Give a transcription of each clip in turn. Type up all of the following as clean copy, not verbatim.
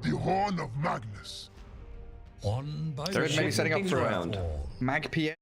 The Horn of Magnus. One by Third maybe setting up for a round. Mag PA.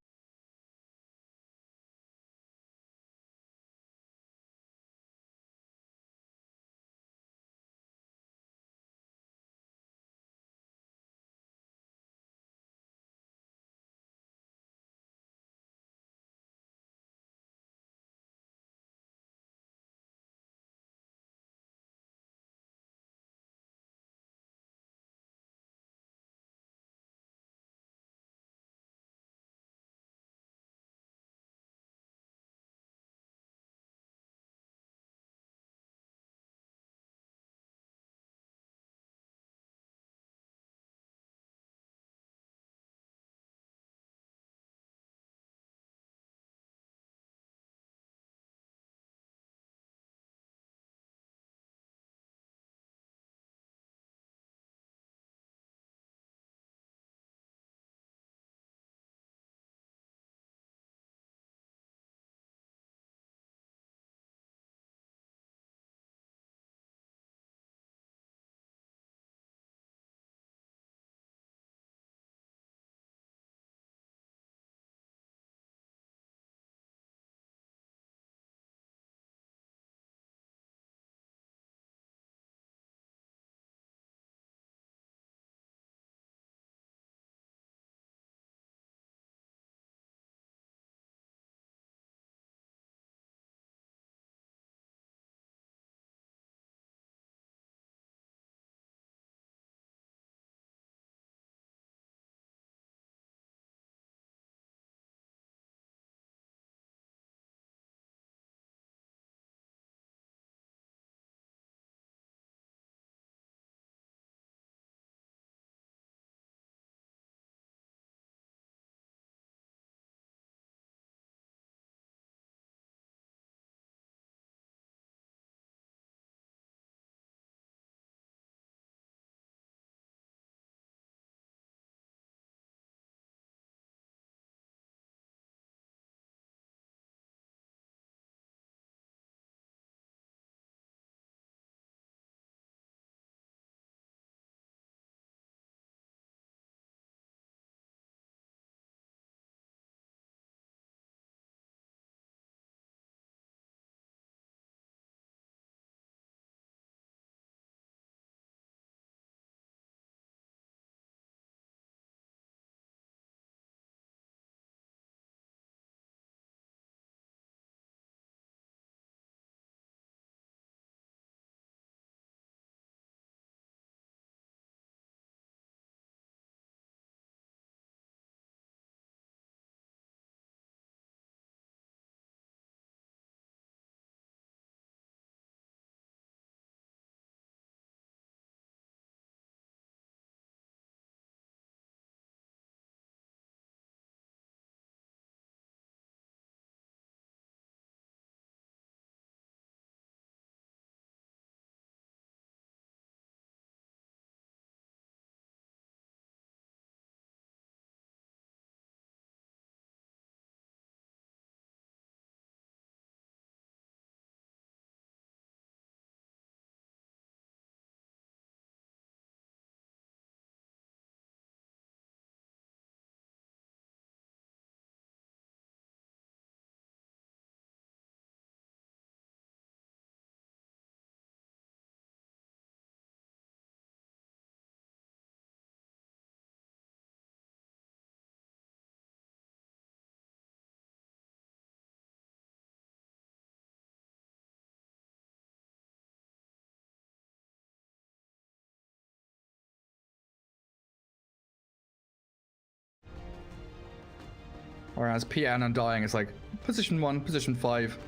Whereas PA and Undying is like position 1, position 5.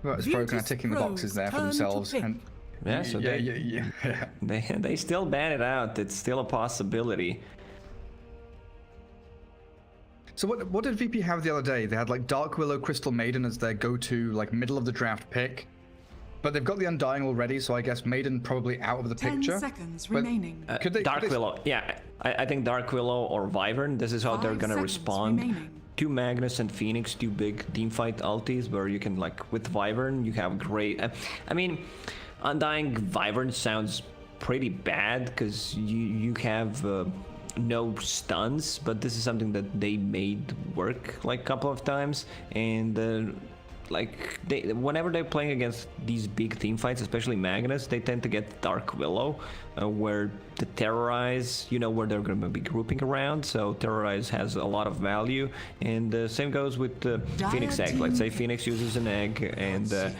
It's broken at ticking the boxes there for themselves. And Yeah, so yeah. they still ban it out. It's still a possibility. So what did VP have the other day? They had like Dark Willow, Crystal Maiden as their go-to like middle of the draft pick. But they've got the Undying already, so I guess Maiden probably out of the 10 picture. seconds But remaining. Dark Willow, yeah. I think Dark Willow or Wyvern, this is how they're 5 gonna seconds respond. remaining. Two Magnus and Phoenix, two big teamfight ultis where you can, like, with Wyvern, you have great... I mean, Undying Wyvern sounds pretty bad because you have no stuns, but this is something that they made work like a couple of times, and like whenever they're playing against these big team fights, especially Magnus, they tend to get Dark Willow, where the Terrorize, you know where they're going to be grouping around, so Terrorize has a lot of value, and same goes with the Phoenix Egg. Let's say Phoenix uses an egg, and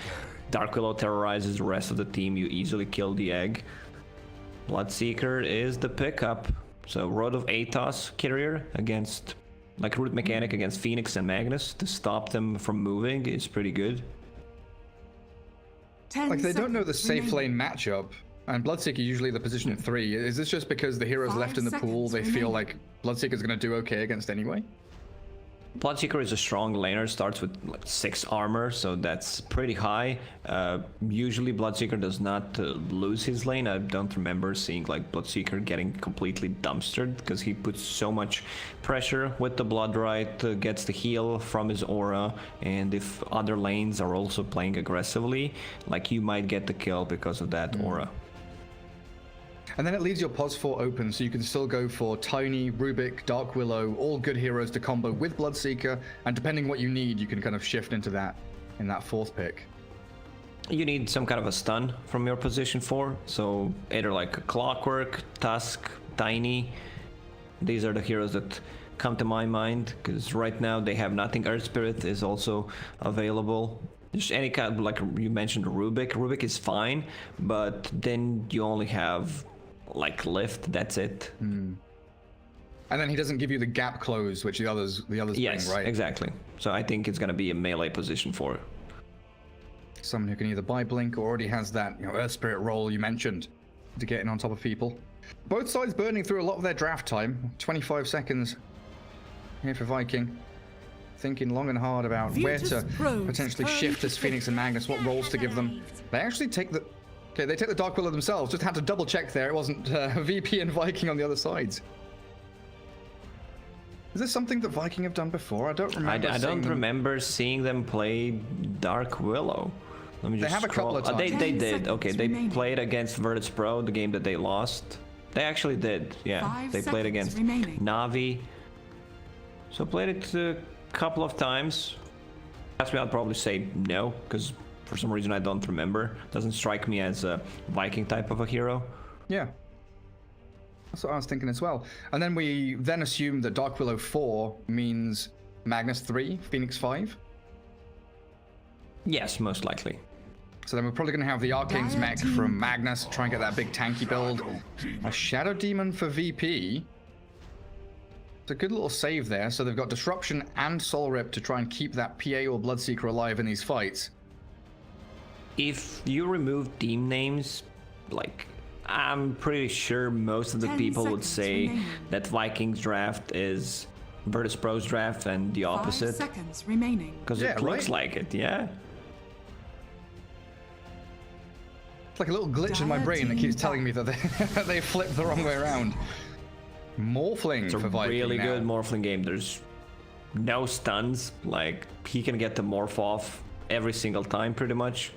Dark Willow terrorizes the rest of the team, you easily kill the egg. Bloodseeker is the pickup, so Road of Atos carrier against, like root mechanic against Phoenix and Magnus to stop them from moving is pretty good. Like they don't know the safe lane matchup, and Bloodseeker usually the position of 3. Is this just because the heroes left in the pool, they feel like Bloodseeker's going to do okay against anyway? Bloodseeker is a strong laner, starts with like 6 armor, so that's pretty high. Usually Bloodseeker does not lose his lane. I don't remember seeing like Bloodseeker getting completely dumpstered because he puts so much pressure with the Blood Right, gets the heal from his aura, and if other lanes are also playing aggressively, like you might get the kill because of that aura. And then it leaves your pos 4 open, so you can still go for Tiny, Rubik, Dark Willow, all good heroes to combo with Bloodseeker, and depending what you need, you can kind of shift into that in that 4th pick. You need some kind of a stun from your position 4, so either like Clockwork, Tusk, Tiny. These are the heroes that come to my mind, because right now they have nothing. Earth Spirit is also available. Just any kind of, like you mentioned, Rubik. Rubik is fine, but then you only have like Lift, that's it. And then he doesn't give you the gap close, which the others yes, bring, right? Exactly. So I think it's gonna be a melee position for someone who can either buy Blink or already has that, you know, Earth Spirit role you mentioned to get in on top of people. Both sides burning through a lot of their draft time. 25 seconds here for Viking. Thinking long and hard about where to potentially shift this Phoenix and Magnus, what roles to give them. They actually take the... Okay, they take the Dark Willow themselves. Just had to double check there. It wasn't VP and Viking on the other sides. Is this something that Viking have done before? I don't remember. I don't remember seeing them play Dark Willow. Let me just They have a couple of times. They did. Okay, they played against Virtus Pro, the game that they lost. They actually did. Yeah, they played against Navi. So played it a couple of times. Ask me, I'd probably say no, because for some reason I don't remember. Doesn't strike me as a Viking type of a hero. Yeah. That's what I was thinking as well. And then we then assume that Dark Willow 4 means Magnus 3, Phoenix 5. Yes, most likely. So then we're probably going to have the Arcane's mech from Magnus, try and get that big tanky build. A Shadow Demon for VP. It's a good little save there. So they've got Disruption and Soul Rip to try and keep that PA or Bloodseeker alive in these fights. If you remove team names, like, I'm pretty sure most of the people would say that Vikings draft is Virtus Pro's draft and the opposite. 5 seconds remaining. Because it looks like it, yeah. It's like a little glitch in my brain that keeps telling me that they flipped the wrong way around. Morphling for Viking. It's a really now. good Morphling game. There's no stuns. Like, he can get the Morph off every single time, pretty much.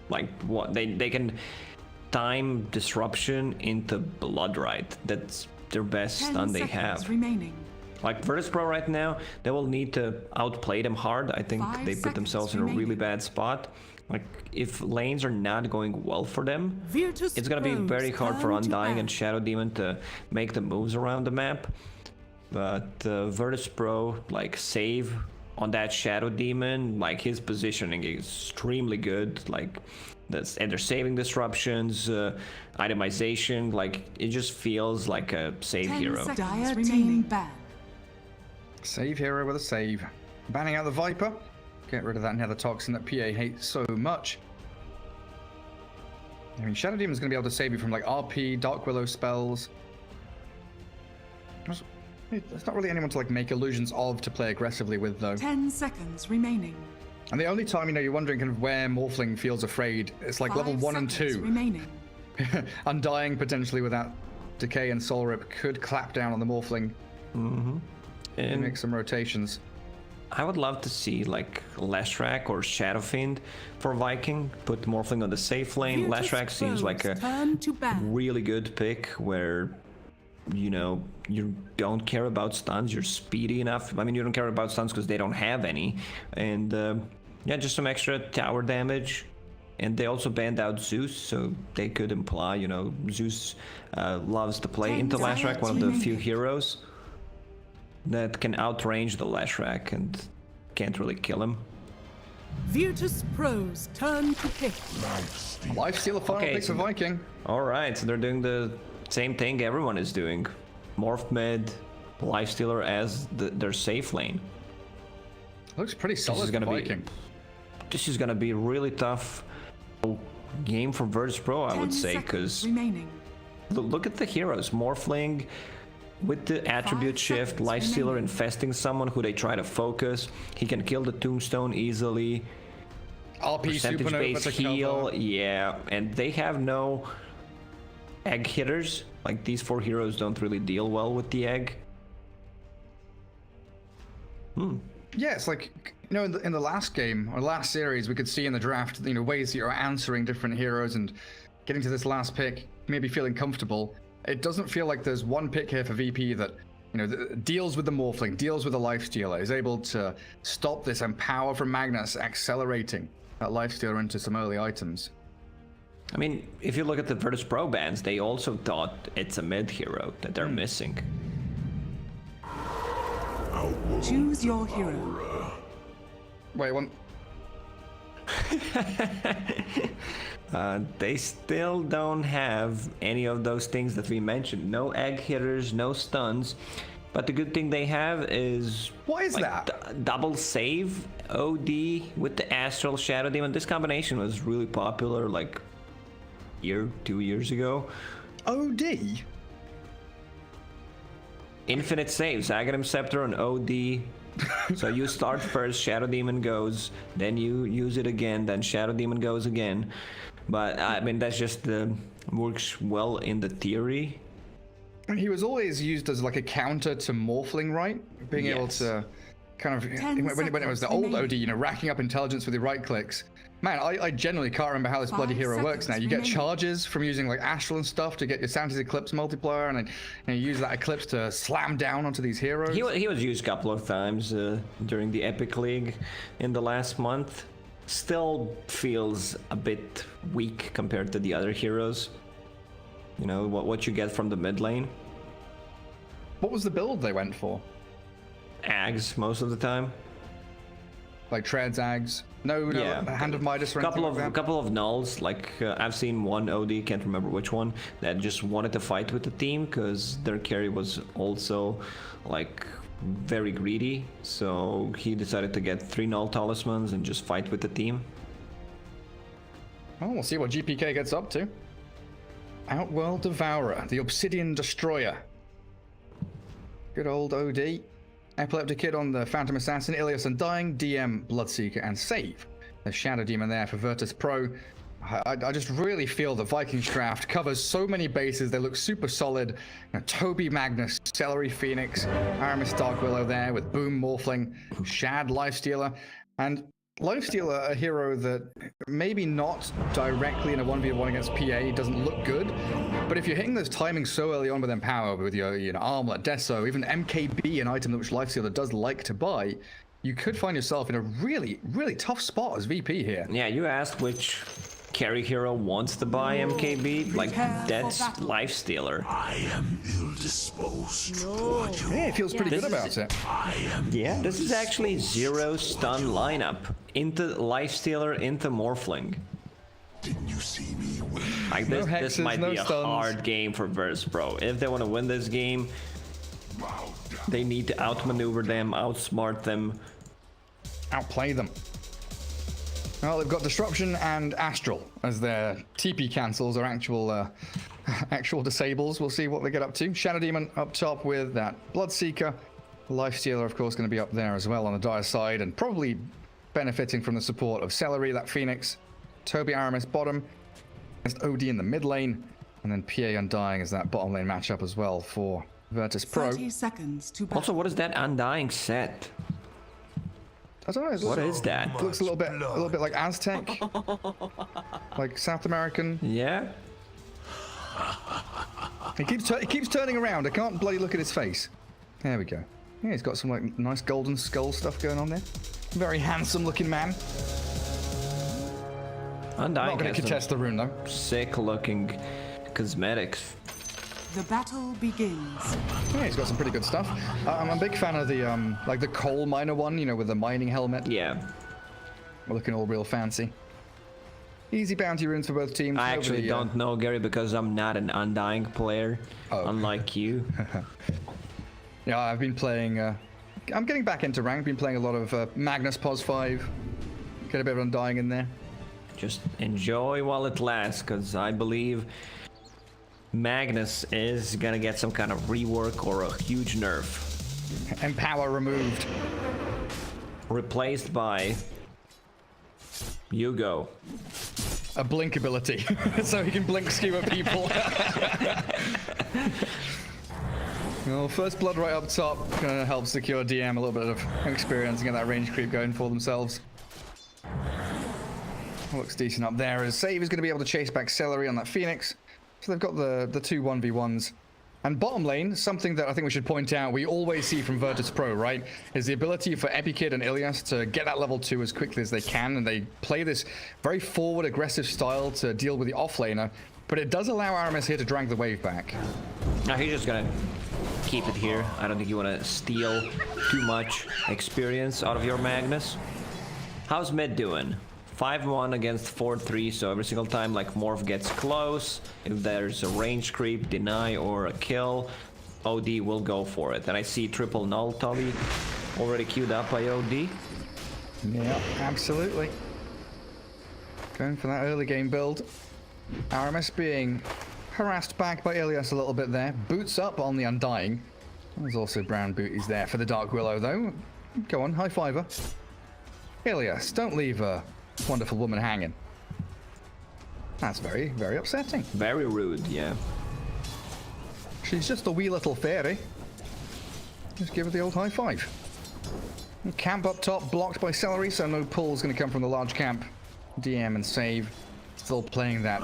Like, what they can time Disruption into Blood Right. That's their best stun they have. Remaining. Like Virtus Pro right now, they will need to outplay them hard. I think they put themselves in a really bad spot. Like, if lanes are not going well for them, it's gonna be very hard for Undying and Shadow Demon to make the moves around the map. But Virtus Pro, like, save on that Shadow Demon, like, his positioning is extremely good. Like, and they're saving disruptions, itemization, like, it just feels like a save hero. Dire remaining ban. Save hero with a save. Banning out the Viper. Get rid of that Nether Toxin that PA hates so much. I mean, Shadow Demon's going to be able to save you from, like, RP, Dark Willow spells. There's not really anyone to, like, make illusions of to play aggressively with, though. 10 seconds remaining. And the only time, you know, you're wondering kind of where Morphling feels afraid, it's like level 1 and 2. Remaining. Undying potentially with that Decay and Soul Rip could clap down on the Morphling. Mm-hmm. And make some rotations. I would love to see like Leshrac or Shadowfiend for Viking. Put Morphling on the safe lane. Virtus Leshrac seems Pros like a turn to ban. really good pick where, you know, you don't care about stuns. You're speedy enough. I mean, you don't care about stuns because they don't have any. And yeah, just some extra tower damage. And they also banned out Zeus, so they could imply, you know, Zeus loves to play into Leshrac, one of the few heroes that can outrange the Leshrac and can't really kill him. Virtus Pros turn to pick. Lifestealer final Okay, pick for Viking. Alright, so they're doing the same thing everyone is doing. Morph mid, Lifestealer as their safe lane. Looks pretty solid for Viking. This is gonna be a really tough game for Virtus Pro, I would say, because remaining. look at the heroes. Morphling with the attribute shift, Lifestealer infesting someone who they try to focus. He can kill the tombstone easily. RP Percentage Supernova base to heal, cover. yeah, and they have no egg hitters. Like, these 4 heroes don't really deal well with the egg. Yeah, it's like, you know, in the last game or last series, we could see in the draft, you know, ways that you're answering different heroes and getting to this last pick, maybe feeling comfortable. It doesn't feel like there's one pick here for VP that, you know, deals with the Morphling, deals with the Lifestealer, is able to stop this Empower from Magnus accelerating that Lifestealer into some early items. I mean, if you look at the Virtus Pro bans, they also thought it's a mid hero that they're missing. Choose your hero. Wait, one. They still don't have any of those things that we mentioned. No egg hitters, no stuns. But the good thing they have is... What is like, that? Double save, OD with the Astral Shadow Demon. This combination was really popular like 2 years ago. OD? Infinite saves, Aghanim Scepter on OD. So you start first, Shadow Demon goes, then you use it again, then Shadow Demon goes again. But I mean, that's just works well in the theory. He was always used as like a counter to Morphling, right? Being able to kind of, when it was the old OD, you know, racking up intelligence with your right clicks. Man, I genuinely can't remember how this bloody hero works now. You get charges from using like Astral and stuff to get your Santa's Eclipse multiplier, and then you use that Eclipse to slam down onto these heroes. He was used a couple of times during the Epic League in the last month. Still feels a bit weak compared to the other heroes. You know, what you get from the mid lane. What was the build they went for? Ags most of the time. Like Treads, Ags? No, Hand of Midas or anything like that? Couple of nulls. Like I've seen one OD, can't remember which one, that just wanted to fight with the team because their carry was also like very greedy. So he decided to get 3 null talismans and just fight with the team. Oh, we'll see what GPK gets up to. Outworld Devourer, the Obsidian Destroyer. Good old OD. Epileptic Kid on the Phantom Assassin, Illias Undying, DM, Bloodseeker, and Save. The Shadow Demon there for Virtus Pro. I just really feel the Vikings draft covers so many bases. They look super solid. You know, Tobi, Magnus, Seleri, Phoenix, Aramis, Dark Willow there with Boom, Morphling, Shad, Lifestealer, and Lifestealer, a hero that maybe not directly in a 1v1 against PA doesn't look good, but if you're hitting those timings so early on with Empower, with your Armlet, Deso, even MKB, an item which Lifestealer does like to buy, you could find yourself in a really, really tough spot as VP here. Yeah, you asked which carry hero wants to buy MKB, like that's Lifestealer. I am ill-disposed toward you. Yeah, it feels pretty good about it. Yeah, this is actually 0 stun lineup into Lifestealer, into Morphling. Didn't you see me win? Like No this hexes, might no be a stuns. hard game for Virtus Pro. If they want to win this game, they need to outmaneuver them, outsmart them. Outplay them. Well, they've got Disruption and Astral as their TP cancels or actual disables. We'll see what they get up to. Shadow Demon up top with that Bloodseeker. Lifestealer, of course, going to be up there as well on the dire side and probably benefiting from the support of Seleri, that Phoenix. Tobi, Aramis bottom. Against OD in the mid lane. And then PA Undying is that bottom lane matchup as well for Virtus Pro. 30 seconds to ban. Also, what is that Undying set? I don't know. What is that? It looks a little bit like Aztec, like South American. Yeah. He keeps turning around. I can't bloody look at his face. There we go. Yeah, he's got some like nice golden skull stuff going on there. Very handsome looking man. Undying Not going to contest the rune though. Sick looking cosmetics. The battle begins. Yeah, he's got some pretty good stuff. I'm a big fan of the like the coal miner one, you know, with the mining helmet. Yeah. Looking all real fancy. Easy bounty runes for both teams. I actually don't know, Gary, because I'm not an Undying player, unlike you. Yeah, I've been playing. I'm getting back into rank. Been playing a lot of Magnus Pos 5. Get a bit of Undying in there. Just enjoy while it lasts, because I believe Magnus is gonna get some kind of rework or a huge nerf. Empower removed. Replaced by Hugo. A blink ability, so he can blink skewer people. Well, first blood right up top, gonna help secure DM a little bit of experience and get that range creep going for themselves. Looks decent up there. As Save is going to be able to chase back Seleri on that Phoenix. So they've got the two 1v1s. And bottom lane, something that I think we should point out, we always see from Virtus Pro, right, is the ability for Epikid and Illias to get that level 2 as quickly as they can, and they play this very forward, aggressive style to deal with the offlaner, but it does allow Aramis here to drag the wave back. Now he's just gonna keep it here. I don't think you want to steal too much experience out of your Magnus. How's mid doing? 5-1 against 4-3, so every single time like Morph gets close, if there's a range creep, deny, or a kill, OD will go for it. And I see triple null Tobi already queued up by OD. Yeah, absolutely. Going for that early game build. Aramis being harassed back by Illias a little bit there. Boots up on the Undying. There's also brown booties there for the Dark Willow though. Go on, high fiver. Illias, don't leave a wonderful woman hanging. That's very, very upsetting. Very rude, yeah. She's just a wee little fairy. Just give her the old high five. Camp up top, blocked by Seleri, so no pull's going to come from the large camp. DM and Save still playing that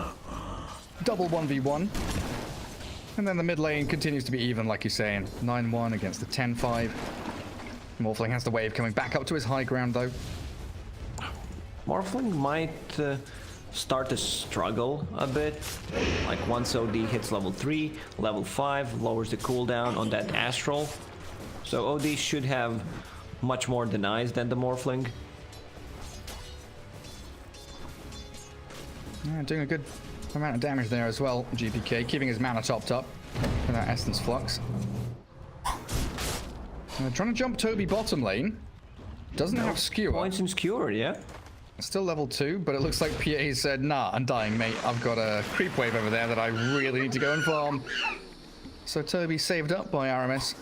double 1v1. And then the mid lane continues to be even, like you're saying. 9-1 against the 10-5. Morphling has the wave coming back up to his high ground, though. Morphling might start to struggle a bit. Like once OD hits level 3, level 5 lowers the cooldown on that Astral. So OD should have much more denies than the Morphling. Yeah, doing a good amount of damage there as well, GPK, keeping his mana topped up for that Essence Flux. Trying to jump Tobi bottom lane. Doesn't have Skewer. Points in Skewer, yeah. Still level 2, but it looks like PA said, nah, Undying, mate. I've got a creep wave over there that I really need to go and farm. So Tobi saved up by Aramis.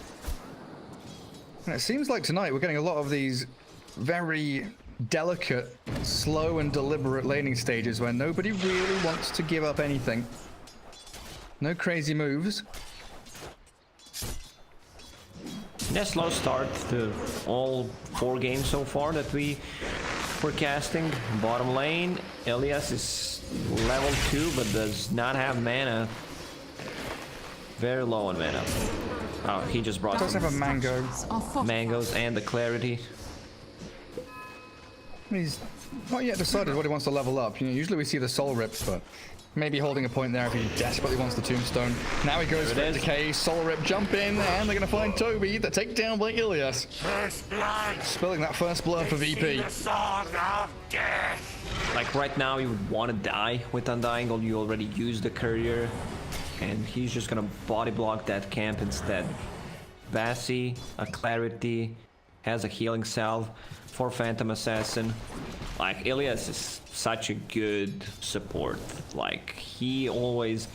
And it seems like tonight we're getting a lot of these very delicate, slow and deliberate laning stages where nobody really wants to give up anything. No crazy moves. Yeah, slow start to all 4 games so far that we were casting. Bottom lane, Illias is level 2 but does not have mana. Very low on mana. Oh, he just brought Does have a mango. mangoes and the clarity. He's not yet decided what he wants to level up. You know, usually we see the soul rips, but maybe holding a point there if he desperately wants the tombstone. Now he goes for decay, soul rip, jump in, and they're going to find Tobi. The takedown by Illias. Spilling that first blood for VP. Like right now you would want to die with Undying, or you already used the courier, and he's just gonna body block that camp instead. Vasi, a clarity, has a healing salve for Phantom Assassin. Like Illias is such a good support. Like he always,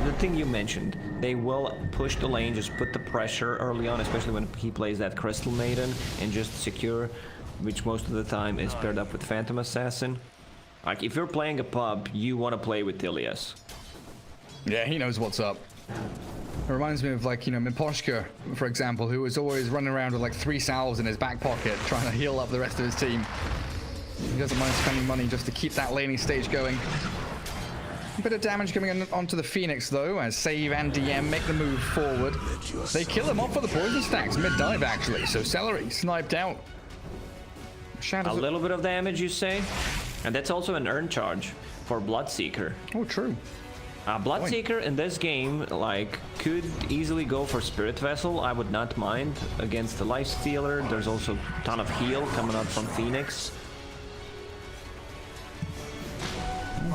the thing you mentioned, they will push the lane, just put the pressure early on, especially when he plays that Crystal Maiden, and just secure, which most of the time is paired up with Phantom Assassin. Like if you're playing a pub, you want to play with Illias. Yeah, he knows what's up. It reminds me of, like, you know, Miposhka, for example, who was always running around with like 3 salves in his back pocket trying to heal up the rest of his team. He doesn't mind spending money just to keep that laning stage going. A bit of damage coming in onto the Phoenix, though, as Save and DM make the move forward. They kill him off for the poison stacks, mid-dive, actually. So Seleri sniped out. Shad A little bit of damage, you say? And that's also an earn charge for Bloodseeker. Oh, true. Bloodseeker in this game, like, could easily go for Spirit Vessel. I would not mind against the Lifestealer. There's also a ton of heal coming out from Phoenix.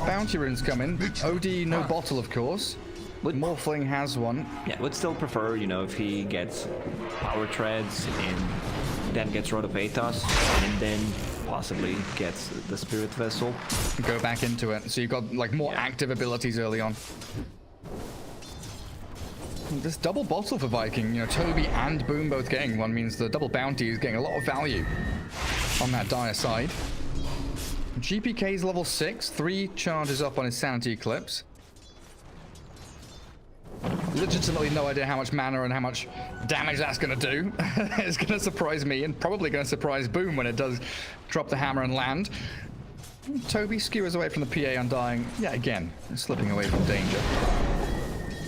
Bounty runes come in. OD, no bottle, of course. Morphling has one. Yeah, would still prefer, you know, if he gets Power Treads and then gets rid of Atos and then possibly gets the Spirit Vessel. Go back into it. So you've got, like, more active abilities early on. This double bottle for Viking, you know, Tobi and Boom both getting one means the double bounty is getting a lot of value on that dire side. GPK's level 6, 3 charges up on his Sanity Eclipse. Legitimately no idea how much mana and how much damage that's going to do. It's going to surprise me and probably going to surprise Boom when it does drop the hammer and land. Tobi skewers away from the PA Undying yet again, slipping away from danger.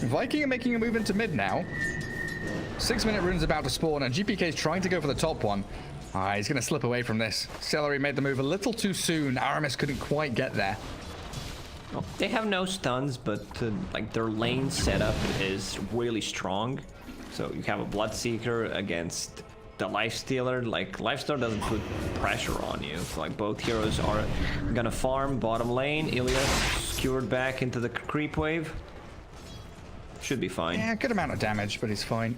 Viking are making a move into mid now. 6-minute rune's about to spawn and GPK's trying to go for the top one. He's going to slip away from this. Seleri made the move a little too soon. Aramis couldn't quite get there. Well, they have no stuns, but like their lane setup is really strong. So you have a Bloodseeker against the Lifestealer. Like, Lifestealer doesn't put pressure on you. So, like, both heroes are gonna farm bottom lane. Illias skewered back into the creep wave. Should be fine. Yeah, good amount of damage, but he's fine.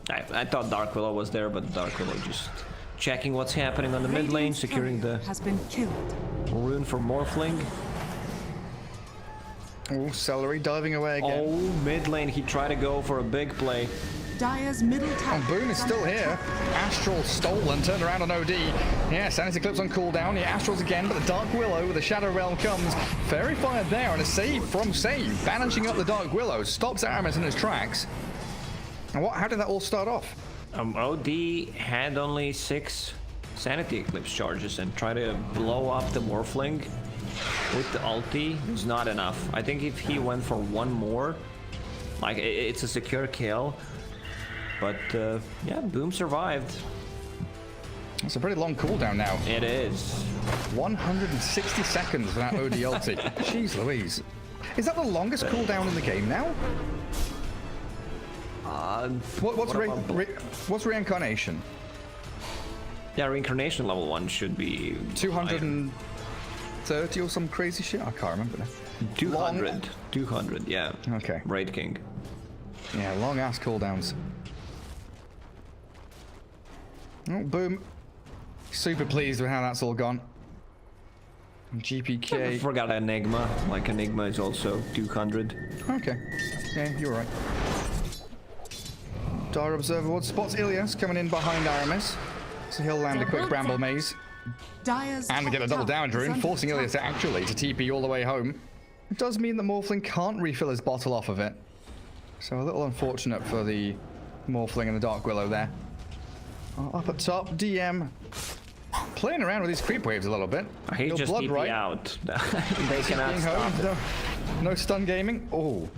I thought Dark Willow was there, but Dark Willow just checking what's happening on the mid lane, securing the has been killed. rune for Morphling. Oh, Seleri diving away again. Oh, mid lane, he tried to go for a big play. Dire's middle tower. And Boom is still here. Astral stolen, turned around on OD. Yeah, Sanity Eclipse on cooldown. Yeah, Astral's again, but the Dark Willow with the Shadow Realm comes. Fairy fired there, and a save from Save. Banishing up the Dark Willow, stops Aramis in his tracks. And how did that all start off? OD had only 6 Sanity Eclipse charges and tried to blow up the Morphling with the ulti. It was not enough. I think if he went for one more, like, it's a secure kill. But yeah, Boom survived. It's a pretty long cooldown now. It is. 160 seconds for that OD ulti. Jeez Louise. Is that the longest cooldown in the game now? What's reincarnation? Yeah, reincarnation level 1 should be 230 or some crazy shit. I can't remember now. 200. 200, yeah. Okay. Raid King. Yeah, long ass cooldowns. Oh, Boom. Super pleased with how that's all gone. GPK. I forgot Enigma. Like, Enigma is also 200. Okay. Yeah, you're right. Dire Observer Ward spots Illias coming in behind Aramis. So he'll land a quick Bramble Maze. Dire's And get a double damage rune, forcing Illias actually to TP all the way home. It does mean that Morphling can't refill his bottle off of it. So a little unfortunate for the Morphling and the Dark Willow there. Up at top, DM playing around with these creep waves a little bit. He's just blood TP right. out. They cannot Being stop home, it. no stun gaming. Oh,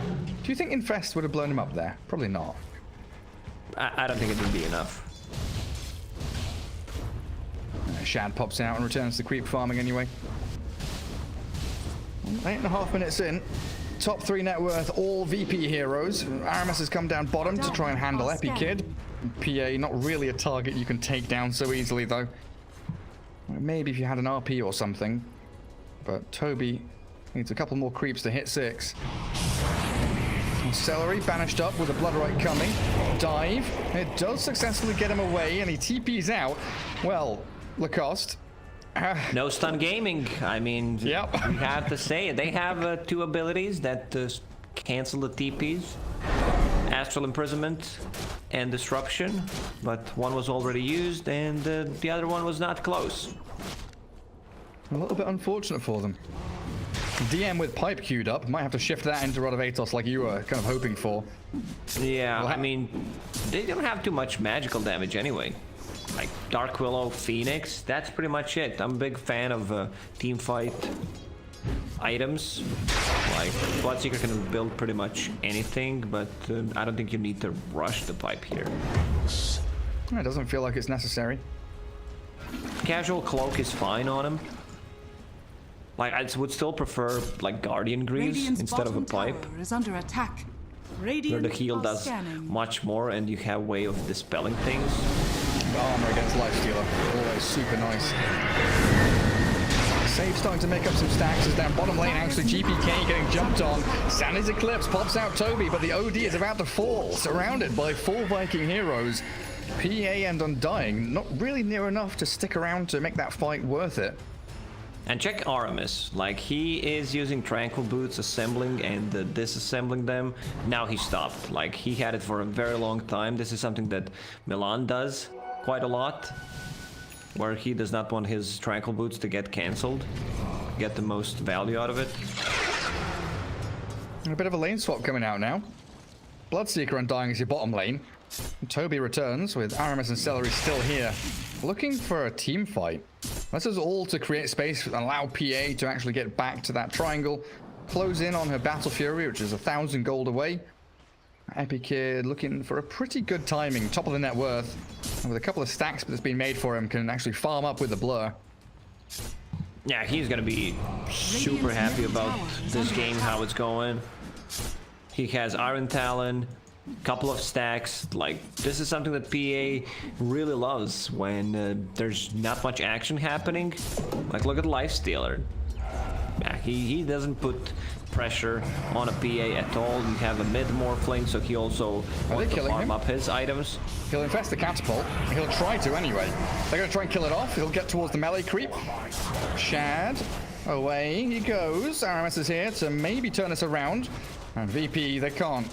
do you think Infest would have blown him up there? Probably not. I don't think it would be enough. Shad pops out and returns to creep farming anyway. 8.5 minutes in. Top 3 net worth, all VP heroes. Aramis has come down bottom to try and handle Epi Kid. PA, not really a target you can take down so easily, though. Maybe if you had an RP or something. But Tobi needs a couple more creeps to hit 6. Seleri banished up with a Bloodrite coming. Dive. It does successfully get him away, and he TPs out. Well, Lacoste. No stun gaming. I mean, Yep. we have to say it. They have 2 abilities that cancel the TPs. Astral Imprisonment and Disruption, but one was already used and the other one was not close. A little bit unfortunate for them. DM with pipe queued up. Might have to shift that into Rod of Atos like you were kind of hoping for. Yeah, I mean, they don't have too much magical damage anyway. Like Dark Willow, Phoenix, that's pretty much it. I'm a big fan of team fight items. Like Bloodseeker can build pretty much anything, but I don't think you need to rush the pipe here. It doesn't feel like it's necessary. Casual Cloak is fine on him. Like I would still prefer like Guardian Greaves Radiant's instead of a bottom pipe, tower is under attack. where Radiant the heal are does scanning. much more and you have way of dispelling things. The armor against Lifestealer, always super nice. Save starting to make up some stacks as down bottom lane. Actually, GPK getting jumped on. Sandy's Eclipse pops out Tobi, but the OD is about to fall, surrounded by 4 Viking heroes. PA and Undying, not really near enough to stick around to make that fight worth it. And check Aramis, like he is using Tranquil Boots, assembling and disassembling them. Now he stopped, like he had it for a very long time. This is something that Milan does quite a lot, where he does not want his Tranquil Boots to get cancelled, get the most value out of it. And a bit of a lane swap coming out now. Bloodseeker Undying is your bottom lane. Tobi returns with Aramis and Seleri still here, looking for a team fight. This is all to create space and allow PA to actually get back to that triangle, close in on her Battle Fury, which is 1,000 gold away. Epikid looking for a pretty good timing, top of the net worth, and with a couple of stacks that's been made for him, can actually farm up with the blur. Yeah, he's gonna be super happy about this game, how it's going. He has Iron Talon, couple of stacks. Like this is something that PA really loves when there's not much action happening. Like look at Lifestealer. Yeah, he doesn't put pressure on a PA at all. You have a mid morphling, so he also wants to farm up his items. He'll infest the catapult. He'll try to anyway. They're gonna try and kill it off. He'll get towards the melee creep. Shad, away he goes. Aramis is here to maybe turn us around. And VP, they can't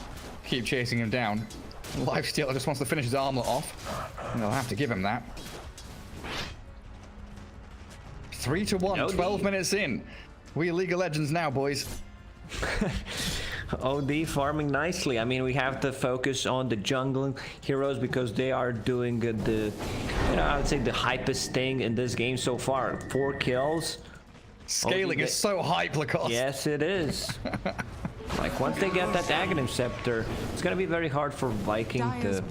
keep chasing him down. Lifestealer just wants to finish his armlet off, and they'll have to give him that. 3-1, 12 minutes in. We League of Legends now, boys. OD farming nicely. I mean, we have to focus on the jungling heroes because they are doing the, you know, I would say the hypest thing in this game so far. 4 kills. Scaling is so hype, Lacoste. Yes, it is. Like once they get that Aghanim Scepter, it's gonna be very hard for Viking to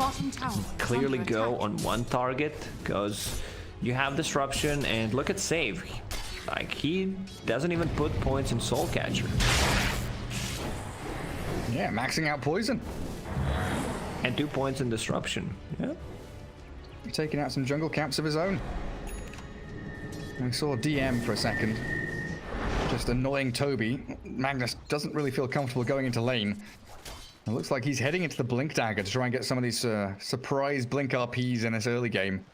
clearly go on one target because you have disruption and look at save. Like he doesn't even put points in Soul Catcher. Yeah, maxing out poison. And 2 points in disruption. Yeah. Taking out some jungle camps of his own. We saw DM for a second. Just annoying Tobi. Magnus doesn't really feel comfortable going into lane. It looks like he's heading into the Blink Dagger to try and get some of these surprise Blink RPs in this early game.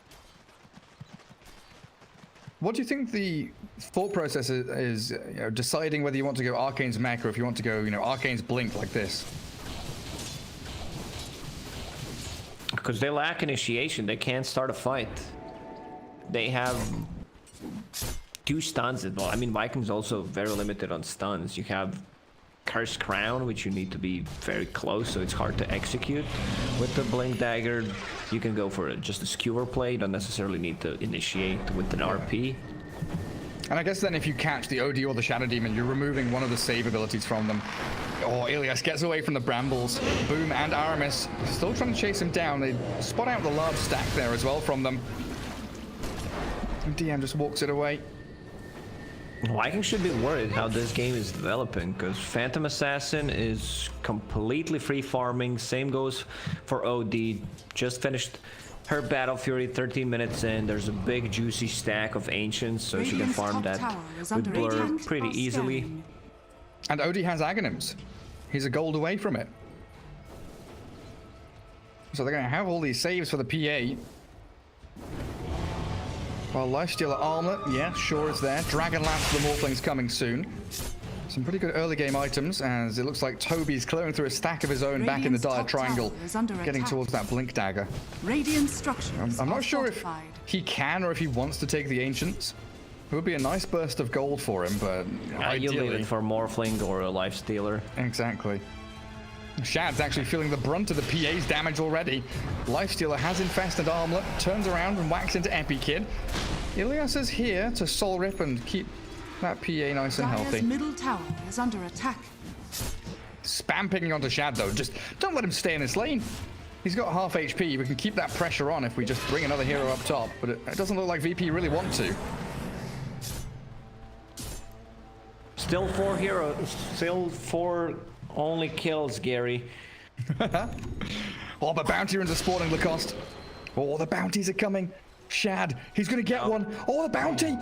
What do you think the thought process is you know, deciding whether you want to go Arcane's Mech or if you want to go, you know, Arcane's Blink like this? Because they lack initiation, they can't start a fight. They have 2 stuns. Well, I mean, Viking's also very limited on stuns. You have Cursed Crown, which you need to be very close, so it's hard to execute. With the Blink Dagger, you can go for just a skewer play. You don't necessarily need to initiate with an RP. And I guess then if you catch the OD or the Shadow Demon, you're removing one of the save abilities from them. Oh, Ilias gets away from the brambles. Boom and Aramis still trying to chase him down. They spot out the large stack there as well from them. And DM just walks it away. Viking should be worried how this game is developing, because Phantom Assassin is completely free farming. Same goes for OD. Just finished her Battle Fury 13 minutes in. There's a big juicy stack of Ancients, so she can farm that with Blur pretty easily. And OD has Aghanims. He's a gold away from it. So they're going to have all these saves for the PA. Well, Lifestealer Armlet, yeah, sure it's there. Dragon Lance for the Morphlings coming soon. Some pretty good early game items, as it looks like Tobi's clearing through a stack of his own back in the dire triangle, getting towards that Blink Dagger. Radiant structures I'm not are sure if fortified. he can or if he wants to take the Ancients. It would be a nice burst of gold for him, but You leave ideally... it for Morphling or a Life Stealer. Exactly. Shad's actually feeling the brunt of the PA's damage already. Lifestealer has infested Armlet, turns around and whacks into Epikid. Illias is here to soul rip and keep that PA nice and healthy. Dire's middle tower is under attack. Spam picking onto Shad though, just don't let him stay in this lane. He's got half HP, we can keep that pressure on if we just bring another hero up top, but it doesn't look like VP really want to. Still 4 heroes, still 4 only kills, Gary. Oh, but bounty runes are spawning, Lacoste. Oh, the bounties are coming. Shad, he's gonna get one. Oh, the bounty!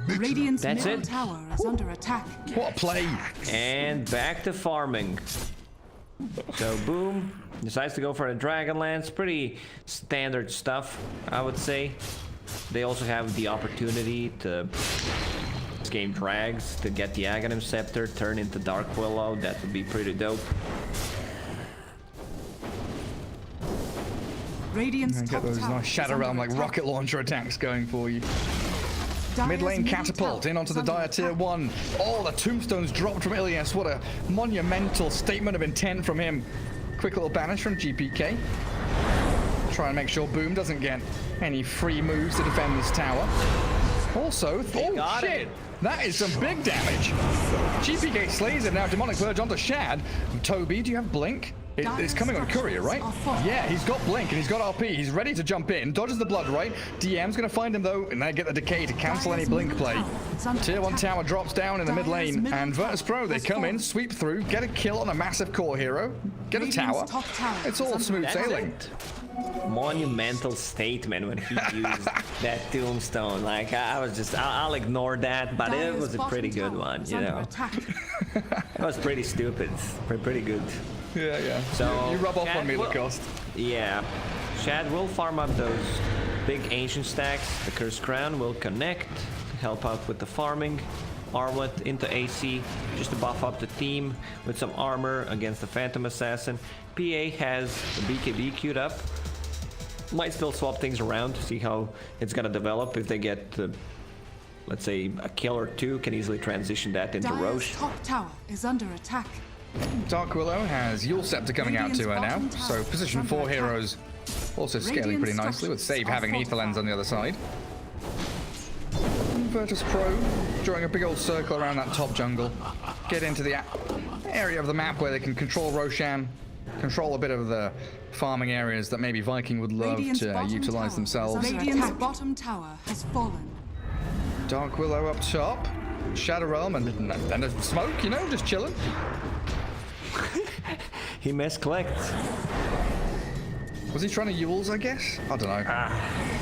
Radiant's That's middle it. tower is under attack. What a play! And back to farming. So Boom decides to go for a Dragonlance. Pretty standard stuff, I would say. They also have the opportunity to game drags to get the Aghanim Scepter, turn into Dark Willow. That would be pretty dope. Radiant's And top get those tower nice is Shadow under Realm like attack. rocket launcher attacks going for you. Dire's Mid lane middle catapult tower in onto the is under Dire tier attack. 1. Oh, the tombstone's dropped from Illias. What a monumental statement of intent from him. Quick little banish from GPK. Try and make sure Boom doesn't get any free moves to defend this tower. Also, oh got shit! it. That is some big damage. GPK slays him now. Demonic Purge onto Shad. Tobi, do you have Blink? It's coming on Courier, right? Yeah, he's got Blink and he's got RP. He's ready to jump in. Dodges the blood, right? DM's gonna find him though, and then get the Decay to cancel any Blink play. Tier 1 tower drops down in the mid lane, and Virtus Pro, they come in, sweep through, get a kill on a massive core hero, get a tower. It's all smooth sailing. Monumental statement when he used that tombstone. Like I was just, I'll ignore that, but it Dire's was a bottom pretty good tower one, is you under know. attack. It was pretty stupid, pretty good. Yeah. So you rub off Shad on me, will- Lacoste. Yeah, Shad will farm up those big ancient stacks. The Cursed Crown will connect to help out with the farming. Armlet into AC just to buff up the team with some armor against the Phantom Assassin. PA has the BKB queued up. Might still swap things around to see how it's gonna develop. If they get, let's say, a kill or two, can easily transition that into Dire's Roche. top tower is under attack. Dark Willow has Yule Scepter coming out to her now, so position 4 heroes also scaling pretty nicely, with Save having an Ether Lens on the other side. Virtus Pro drawing a big old circle around that top jungle, get into the area of the map where they can control Roshan, control a bit of the farming areas that maybe Viking would love Radiant's to bottom utilize tower themselves. is under Radiant's bottom tower has fallen. Dark Willow up top, Shadow Realm, and a smoke, you know, just chilling. He misclicked. Was he trying to Yules, I guess? I don't know.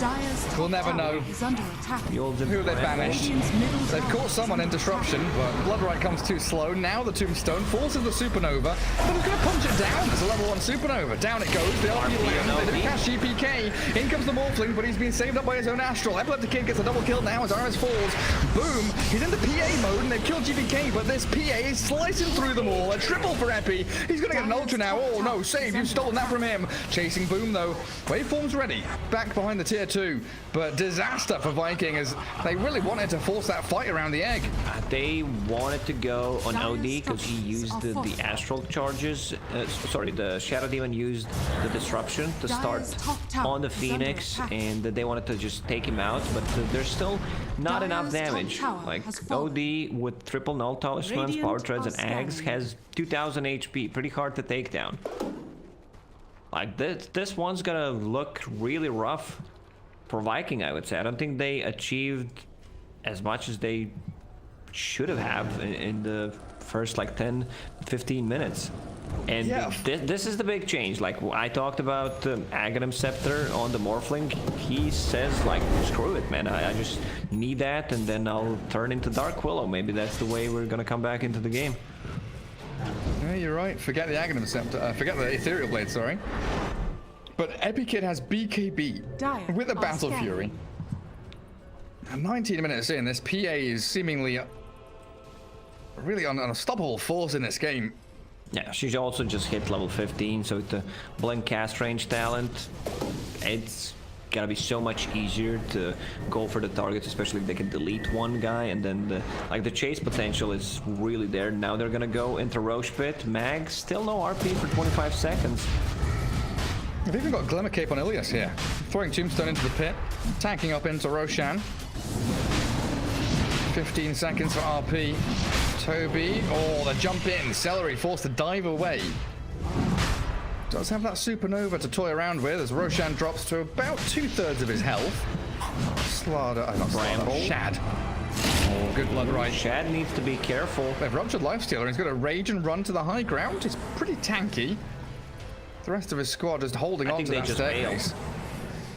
Dire's top We'll never tower know. is under attack. Who Who they banished. Radiant's middle They've tower caught is someone in under disruption, attack. but Bloodrite comes too slow. Now the Tombstone forces the Supernova, but he's going to punch it down. There's a level 1 Supernova. Down it goes. The RP lands. They do catch GPK. In comes the Morphling, but he's been saved up by his own Astral. Epileptic Kid gets a double kill now as Aramis falls. Boom. He's in the PA mode, and they've killed GPK, but this PA is slicing through them all. A triple for Epi. He's going to get an Ultra now. Oh, no. Save. You've stolen that from him. Chasing Boom, though. Waveform's ready. Back behind the tier 2. But disaster for Viking as they really wanted to force that fight around the egg. They wanted to go on OD because he used the astral charges. Sorry, the Shadow Demon used the disruption to start on the Phoenix, and they wanted to just take him out. But there's still not enough damage. Like OD with triple null talismans, power treads, and Ags has 2000 HP. Pretty hard to take down. Like this one's gonna look really rough for Viking, I would say. I don't think they achieved as much as they should have in the first like 10-15 minutes. And Yeah. this is the big change. Like I talked about Aghanim Scepter on the Morphling. He says like, screw it, man. I just need that, and then I'll turn into Dark Willow. Maybe that's the way we're gonna come back into the game. Yeah, you're right. Forget the Aghanim Scepter. Forget the Ethereal Blade, sorry. But Epikid has BKB Dire with a are Battle scanning. Fury. And 19 minutes in, this PA is seemingly really an unstoppable force in this game. Yeah, she's also just hit level 15, so with the Blink cast range talent, it's gotta be so much easier to go for the targets, especially if they can delete one guy, and then the chase potential is really there. Now they're gonna go into Roche Pit. Mag, still no RP for 25 seconds. They've even got Glimmer Cape on Ilias here. Throwing Tombstone into the pit, tanking up into Roshan. 15 seconds for RP. Tobi, oh, the jump in. Seleri forced to dive away. Does have that supernova to toy around with as Roshan drops to about 2/3 of his health. Slaughter, not Slaughter, Shad. Oh, good blood right. Shad needs to be careful. They've ruptured Lifestealer. He's got to rage and run to the high ground. He's pretty tanky. The rest of his squad just holding on to that staircase.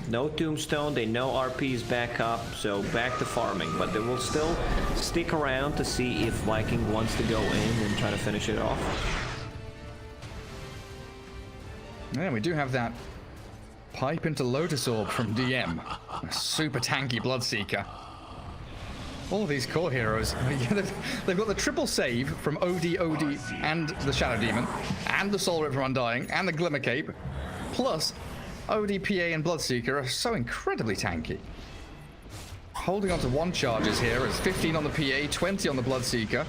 No Tombstone, they know RP is back up, so back to farming. But they will still stick around to see if Viking wants to go in and try to finish it off. Yeah, we do have that pipe into Lotus Orb from DM. A super tanky Bloodseeker. All of these core heroes, they've got the triple save from OD and the Shadow Demon, and the Soul Rip from Undying, and the Glimmer Cape, plus OD, PA, and Bloodseeker are so incredibly tanky. Holding on to 1 charges here, it's 15 on the PA, 20 on the Bloodseeker.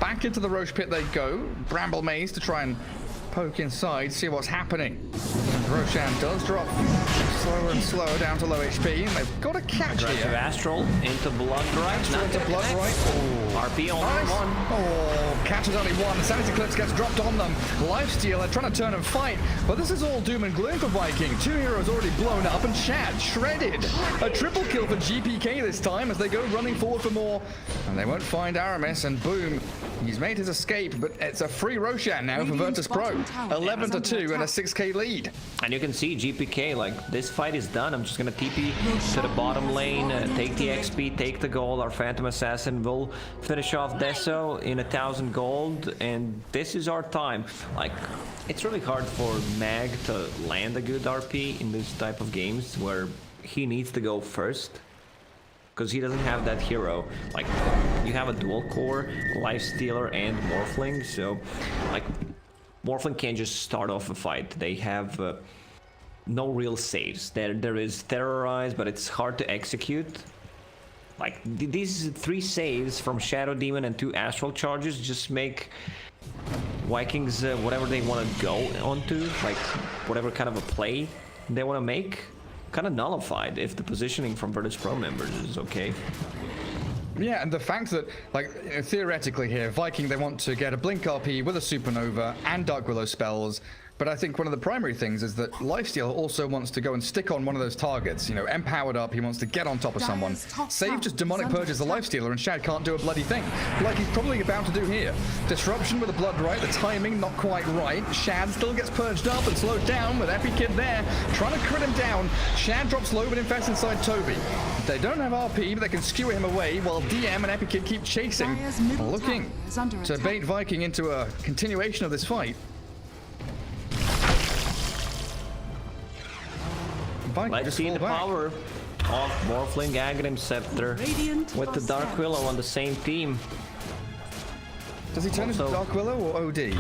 Back into the Roche Pit they go, Bramble Maze to try and poke inside, see what's happening. And Roshan does drop slower and slower down to low HP, and they've got a catch Aggressive here. Astral into Bloodright. Astral into Bloodright. Oh, RP on nice. 1. Oh, catches only 1. Sanity Eclipse gets dropped on them. Lifesteal, they're trying to turn and fight, but this is all doom and gloom for Viking. 2 heroes already blown up, and Shad shredded. A triple kill for GPK this time as they go running forward for more, and they won't find Aramis, and boom, he's made his escape, but it's a free Roshan now for Virtus Pro. 11-2 and a 6k lead. And you can see GPK, like, this fight is done. I'm just gonna TP to the bottom lane, take the XP, take the gold. Our Phantom Assassin will finish off Deso in 1,000 gold, and this is our time. Like, it's really hard for Mag to land a good RP in this type of games where he needs to go first, because he doesn't have that hero. Like, you have a dual core, Lifestealer and Morphling, so like Morphling can't just start off a fight. They have no real saves. There is Terrorize, but it's hard to execute. Like, these 3 saves from Shadow Demon and 2 Astral Charges just make Vikings whatever they want to go onto, like whatever kind of a play they want to make, kind of nullified if the positioning from Virtus Pro members is okay. Yeah, and the fact that, like, theoretically here, Viking, they want to get a Blink RP with a Supernova and Dark Willow spells, but I think one of the primary things is that Lifesteal also wants to go and stick on one of those targets. You know, empowered up, he wants to get on top of someone. Save just Demonic Purges the Lifestealer, and Shad can't do a bloody thing, like he's probably about to do here. Disruption with the Bloodright, the timing not quite right. Shad still gets purged up and slowed down with Epi Kid there, trying to crit him down. Shad drops low but infests inside Tobi. They don't have RP, but they can skewer him away while DM and Epi Kid keep chasing, looking to bait Viking into a continuation of this fight. Let's see the power of Morphling Aghanim Scepter with the Dark Willow on the same team. Does he turn into Dark Willow or OD?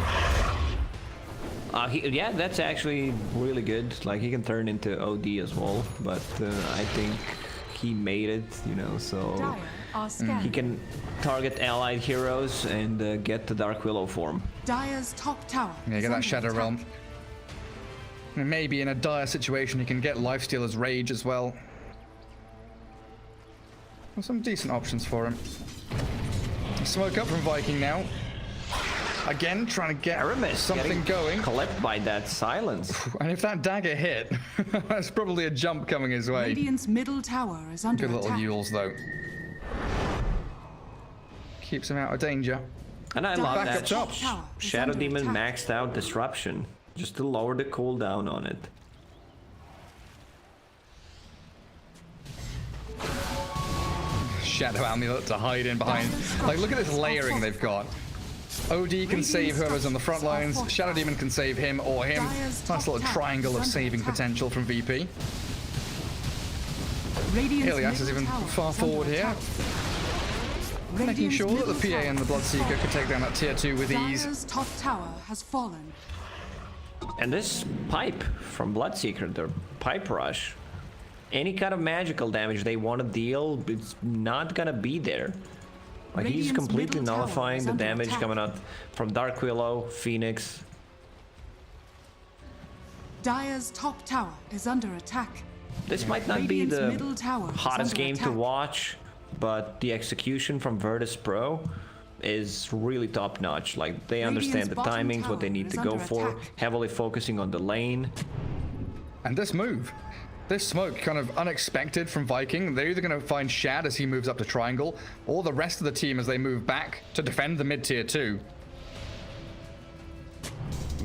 Yeah, that's actually really good. Like, he can turn into OD as well, but I think he made it, you know, so he can target allied heroes and get the Dark Willow form. Dire's top tower. Yeah, get that Shadow Realm. And maybe in a dire situation, he can get Lifestealer's Rage as well. There's some decent options for him. Smoke up from Viking now. Again, trying to get Aramis something going. Clipped by that silence. And if that dagger hit, that's probably a jump coming his way. Radiant's middle tower is under Good attack. little Yules, though. Keeps him out of danger. And I love Back that. up top. Shadow Demon maxed out Disruption, just to lower the cooldown on it. Shadow Amulet to hide in behind. Like, look at this layering they've got. OD can save whoever's on the front lines. Shadow Demon can save him or him. Nice little triangle of saving potential from VP. Illias is even far forward here, making sure that the PA and the Bloodseeker can take down that tier 2 with ease. Dire's top tower has fallen. And this pipe from Bloodseeker, the pipe rush, any kind of magical damage they want to deal, it's not gonna be there. Like, he's Radiant's completely middle tower nullifying is the under damage attack. coming out from Dark Willow, Phoenix. Dire's top tower is under attack. This might not be Radiant's the middle tower is hottest under game to attack. watch, but the execution from Virtus Pro is really top notch. Like, they understand the bottom timings, what they tower need is to go under for, attack. heavily focusing on the lane. And this move, this smoke, kind of unexpected from Viking. They're either going to find Shad as he moves up to triangle, or the rest of the team as they move back to defend the mid tier 2.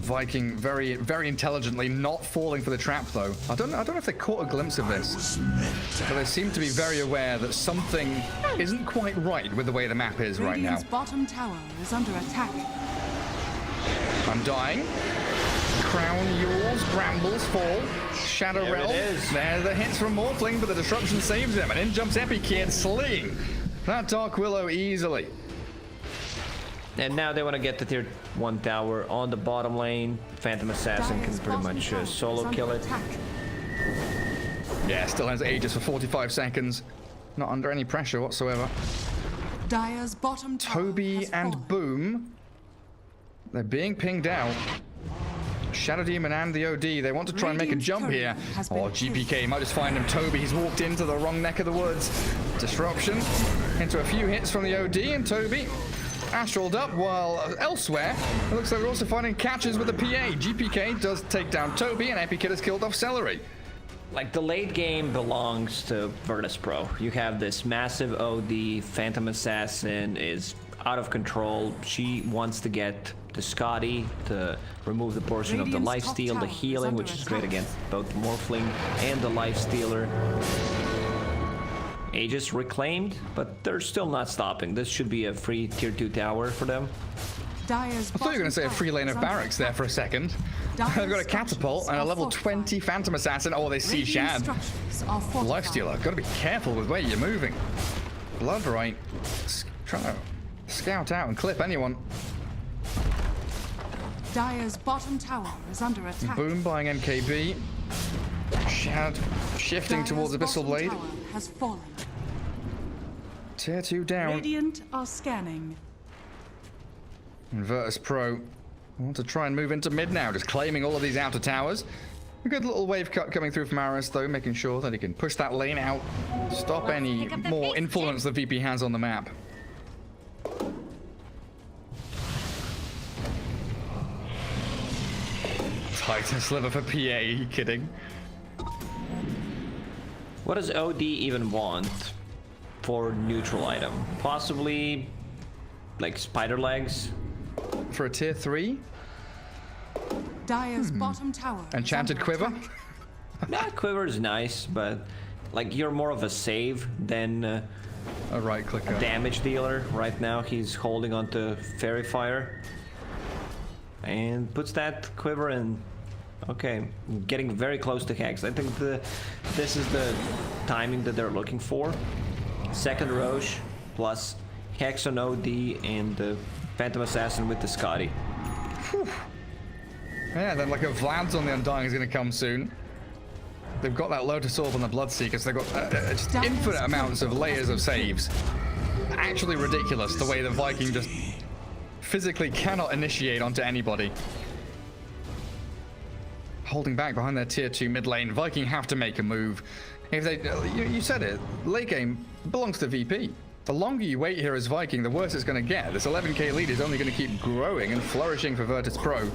Viking very, very intelligently not falling for the trap though. I don't know if they caught a glimpse of this, but they seem to be very aware that something isn't quite right with the way the map is right now. Radiant's bottom tower is under attack. I'm dying. Crown yours, brambles fall. Shadow There it Realm. is. There's the hits from Morphling, but the disruption saves him. And in jumps Epikid, slaying that Dark Willow easily. And now they want to get the tier 1 tower on the bottom lane. Phantom Assassin can Dire's pretty bottom much tower solo is kill under it. attack. Yeah, still has Aegis for 45 seconds. Not under any pressure whatsoever. Dire's bottom tower Tobi has and fallen. Boom. They're being pinged out. Shadow Demon and the OD, they want to try and make a Radiant's jump courier here. has been Oh, GPK might just find him. Tobi, he's walked into the wrong neck of the woods. Disruption into a few hits from the OD, and Tobi astraled up, while elsewhere, it looks like we're also finding catches with the PA. GPK does take down Tobi, and Epikid has killed off Seleri. Like, the late game belongs to Virtus Pro. You have this massive OD, Phantom Assassin is out of control. She wants to get to Scotty to remove the portion of the Radiant's top lifesteal, the tower is healing, under which is great attack. against both Morphling and the lifestealer. Aegis reclaimed, but they're still not stopping. This should be a free tier 2 tower for them. Dire's I thought you were going to say a free lane of barracks there for a second. They've got a catapult and a level 20 Phantom Assassin. Oh, they see Shad. Lifestealer, gotta be careful with where you're moving. Bloodright, trying to scout out and clip anyone. Dire's bottom tower is under attack. Boom buying NKB. Shad shifting towards Dire's Abyssal bottom Blade. tower has fallen. Tier 2 down. Radiant are scanning. And Virtus Pro want to try and move into mid now, just claiming all of these outer towers. A good little wave cut coming through from Aramis, though, making sure that he can push that lane out, stop any pick up the more pace, influence the VP has on the map. Titan sliver for PA, are you kidding? What does OD even want for neutral item? Possibly, like, spider legs? For a tier 3? Dire's bottom tower. is Enchanted under Quiver? attack. Yeah, Quiver is nice, but like, you're more of a save than A right clicker. damage dealer. Right now he's holding onto Fairy Fire and puts that Quiver in. Okay, getting very close to Hex. I think this is the timing that they're looking for. Second Roche plus Hex on OD and the Phantom Assassin with the Scotty. Yeah, then like a Vlad's on the Undying is going to come soon. They've got that Lotus Orb on the Bloodseekers. They've got just infinite amounts of layers of saves. Actually ridiculous the way the Viking just physically cannot initiate onto anybody. Holding back behind their tier 2 mid lane. Viking have to make a move. If they, you said it, late game belongs to VP. The longer you wait here as Viking, the worse it's going to get. This 11k lead is only going to keep growing and flourishing for Virtus Pro.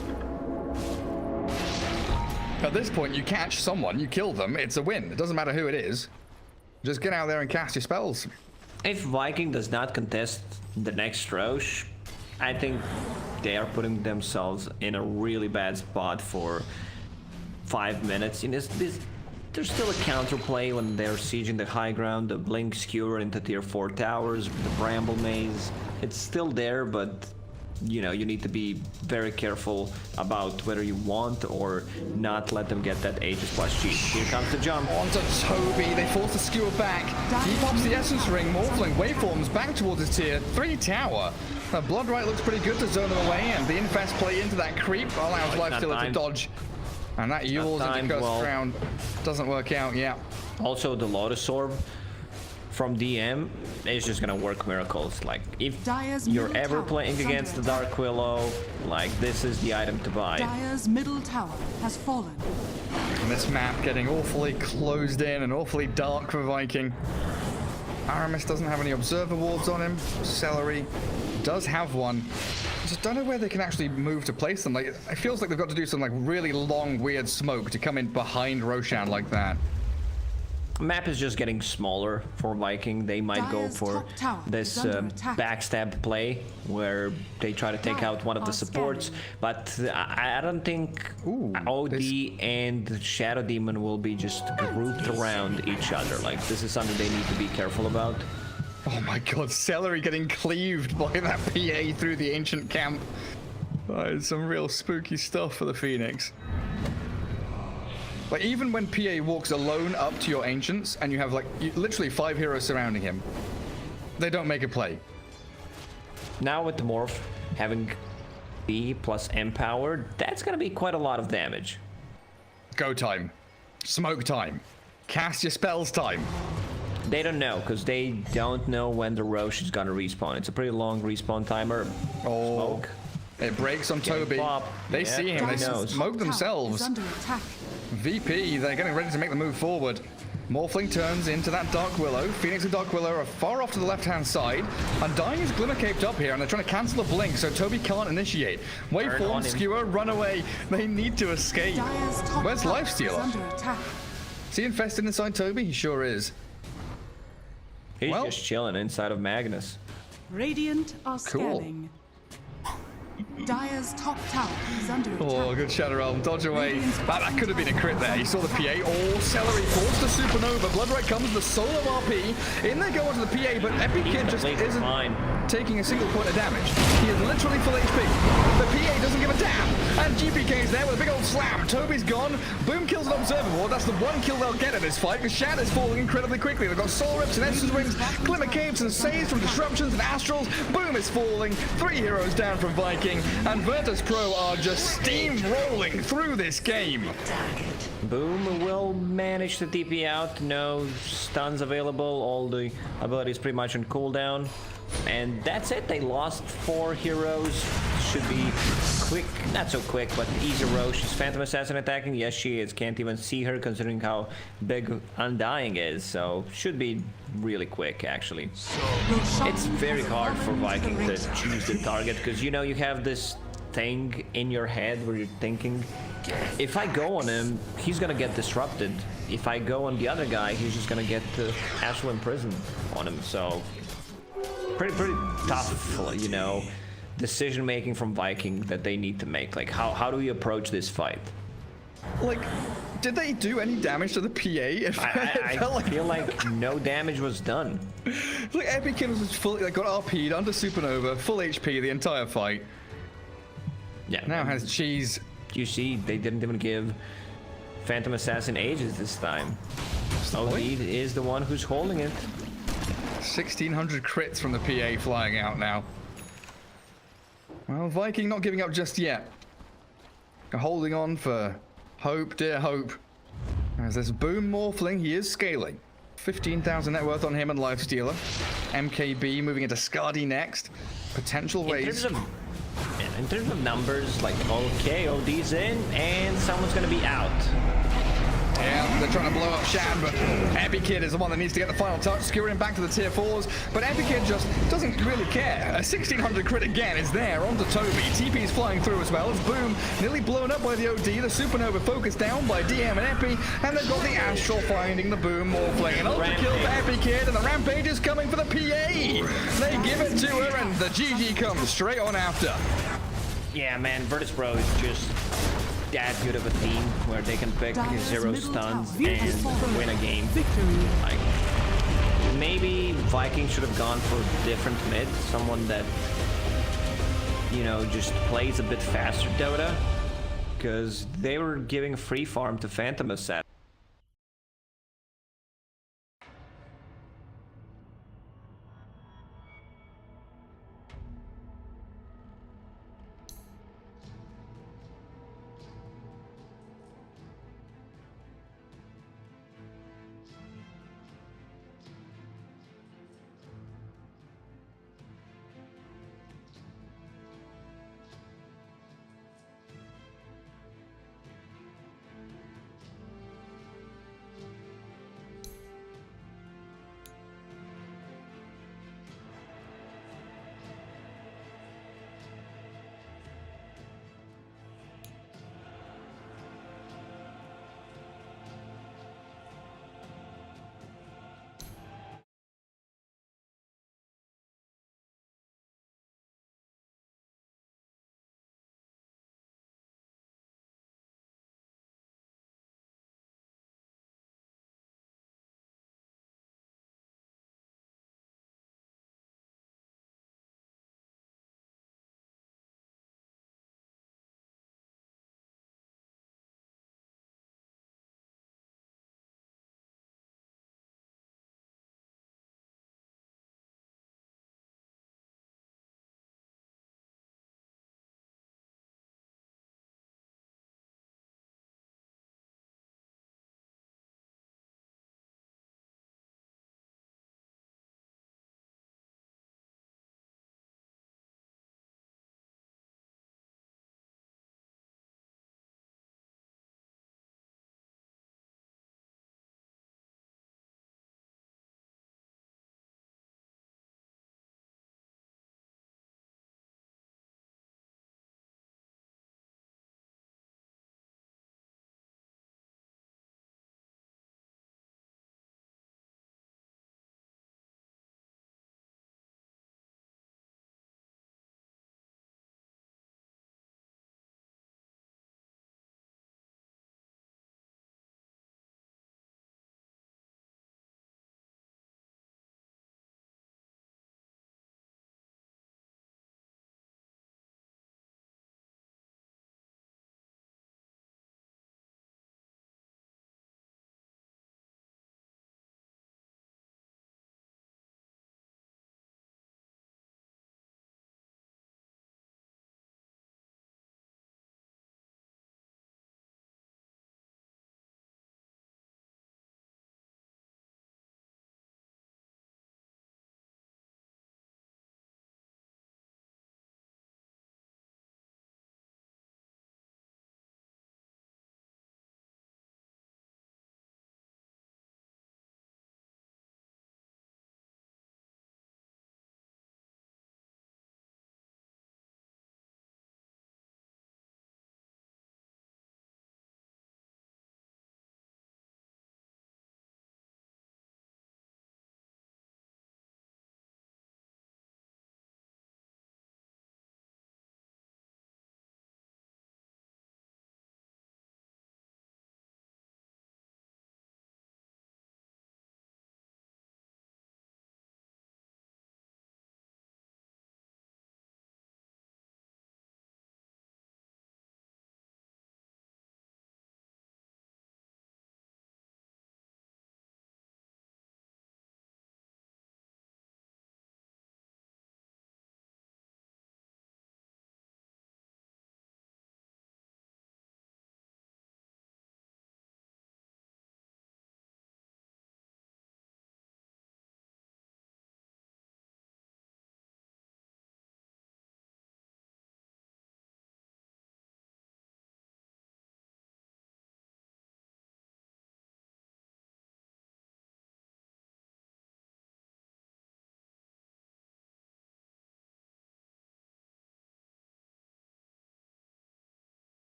At this point, you catch someone, you kill them, it's a win. It doesn't matter who it is. Just get out there and cast your spells. If Viking does not contest the next Roche, I think they are putting themselves in a really bad spot for 5 minutes. You know, there's still a counterplay when they're sieging the high ground, the Blink Skewer into tier 4 towers, the Bramble Maze. It's still there, but you know, you need to be very careful about whether you want or not let them get that Aegis plus cheat. Here comes the jump. Onto Tobi, they force the skewer back. He pops the Essence Ring, Morphling waveforms back towards his tier 3 tower. Bloodright looks pretty good to zone them away, and the Infest play into that creep allows Lifestealer to dodge. And that Yule's into timed Cursed well. Crown doesn't work out, yeah. Also, the Lotus Orb from DM is just gonna work miracles. Like, if Dire's you're middle ever tower playing is against the under attack. Dark Willow, like, this is the item to buy. Dire's middle tower has fallen. And this map getting awfully closed in and awfully dark for Viking. Aramis doesn't have any observer wards on him. Seleri does have one. I just don't know where they can actually move to place them. Like, it feels like they've got to do some like really long, weird smoke to come in behind Roshan like that. Map is just getting smaller for Viking. They might go Dire's for top tower this is under attack. backstab play where they try to take Dire out one of the are supports, scanning. but I don't think Ooh, OD and Shadow Demon will be just grouped around each other. Like, this is something they need to be careful about. Oh my god, Seleri getting cleaved by that PA through the ancient camp. That is some real spooky stuff for the Phoenix. Like, even when PA walks alone up to your ancients and you have like literally 5 heroes surrounding him, they don't make a play. Now with the Morph having B plus M power, that's gonna be quite a lot of damage. Go time. Smoke time. Cast your spells time. They don't know, because they don't know when the Roche is gonna respawn. It's a pretty long respawn timer. Oh, Smoke. it breaks on Getting Tobi. popped. They Yeah, see him. They Tobi knows. smoke Tower themselves. is under attack. VP, they're getting ready to make the move forward. Morphling turns into that Dark Willow. Phoenix and Dark Willow are far off to the left-hand side. Undying is Glimmer caped up here, and they're trying to cancel the blink, so Tobi can't initiate. Turn Waveform, on him. Skewer, run away. They need to escape. Dire's top Where's tower is Lifestealer? under attack. Is he infested inside Tobi? He sure is. He's Well- just chilling inside of Magnus. Radiant are Cool. scanning. Dire's top tower is under attack. Oh, good Shadow Realm. Dodge away. That could have been a crit there. You saw the PA. Oh, Seleri forced the Supernova. Bloodright comes the solo RP. In they go onto the PA, but Epic Kid just Completely isn't fine. taking a single point of damage. He is literally full HP. The PA doesn't give a damn. And GPK's there with a big old slam. Tobi's gone. Boom kills an Observer Ward. That's the one kill they'll get in this fight, because Shad is falling incredibly quickly. They've got Soul Rips and Essence Rings, Glimmer Caves and Saves from Disruptions and Astrals. Boom is falling. 3 heroes down from Viking. And Virtus Pro are just steamrolling through this game. Boom will manage to TP out. No stuns available. All the abilities pretty much on cooldown. And that's it. They lost 4 heroes. Should be quick, not so quick, but easy Roche. Is Phantom Assassin attacking? Yes, she is. Can't even see her considering how big Undying is. So should be really quick, actually. Roshan It's very has hard for fallen Viking the to race. choose the target, because you know you have this thing in your head where you're thinking, if I go on him, he's gonna get disrupted. If I go on the other guy, he's just gonna get Astral Imprisoned on him. So pretty tough, you know, decision making from Viking that they need to make. Like, how do we approach this fight? Like, did they do any damage to the PA? I feel like no damage was done. Like, Epic Kid was fully, like, got RP'd under Supernova, full HP the entire fight. Yeah. Now has cheese. You see, they didn't even give Phantom Assassin ages this time. OD is the one who's holding it. 1,600 crits from the PA flying out now. Well, Viking not giving up just yet. Holding on for hope, dear hope. As this Boom Morphling, he is scaling. 15,000 net worth on him and Lifestealer. MKB moving into Skadi next. Potential ways. In terms of numbers, like, okay, OD's in, and someone's gonna be out. Yeah, they're trying to blow up Shad, but Epic Kid is the one that needs to get the final touch, skewering back to the tier 4s, but Epic Kid just doesn't really care. A 1,600 crit again is there onto Tobi. TP's flying through as well. It's Boom nearly blown up by the OD, the Supernova focused down by DM and Epi, and they've got the Astral finding the Boom Morphling. An ultra kill for Epic Kid, and the Rampage is coming for the PA. They give it to her, and the GG comes straight on after. Yeah, man, Virtus Pro is just that good of a team where they can pick Dire's 0 middle stuns tower has and fallen. win a game. Victory. Like, maybe Vikings should have gone for a different mid, someone that, you know, just plays a bit faster Dota, because they were giving free farm to Phantom Assassin.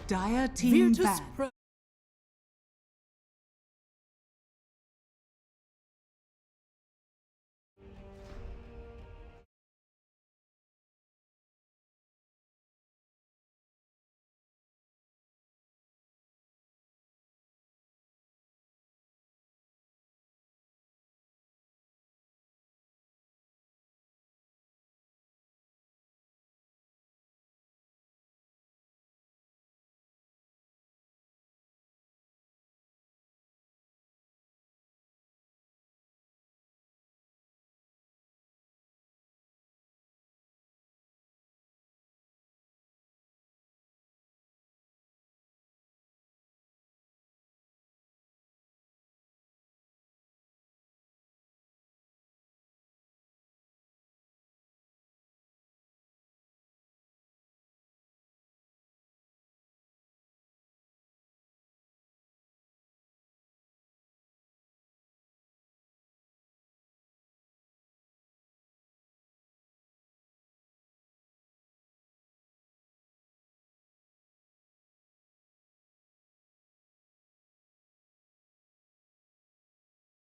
Dire team Virtus ban. Pro.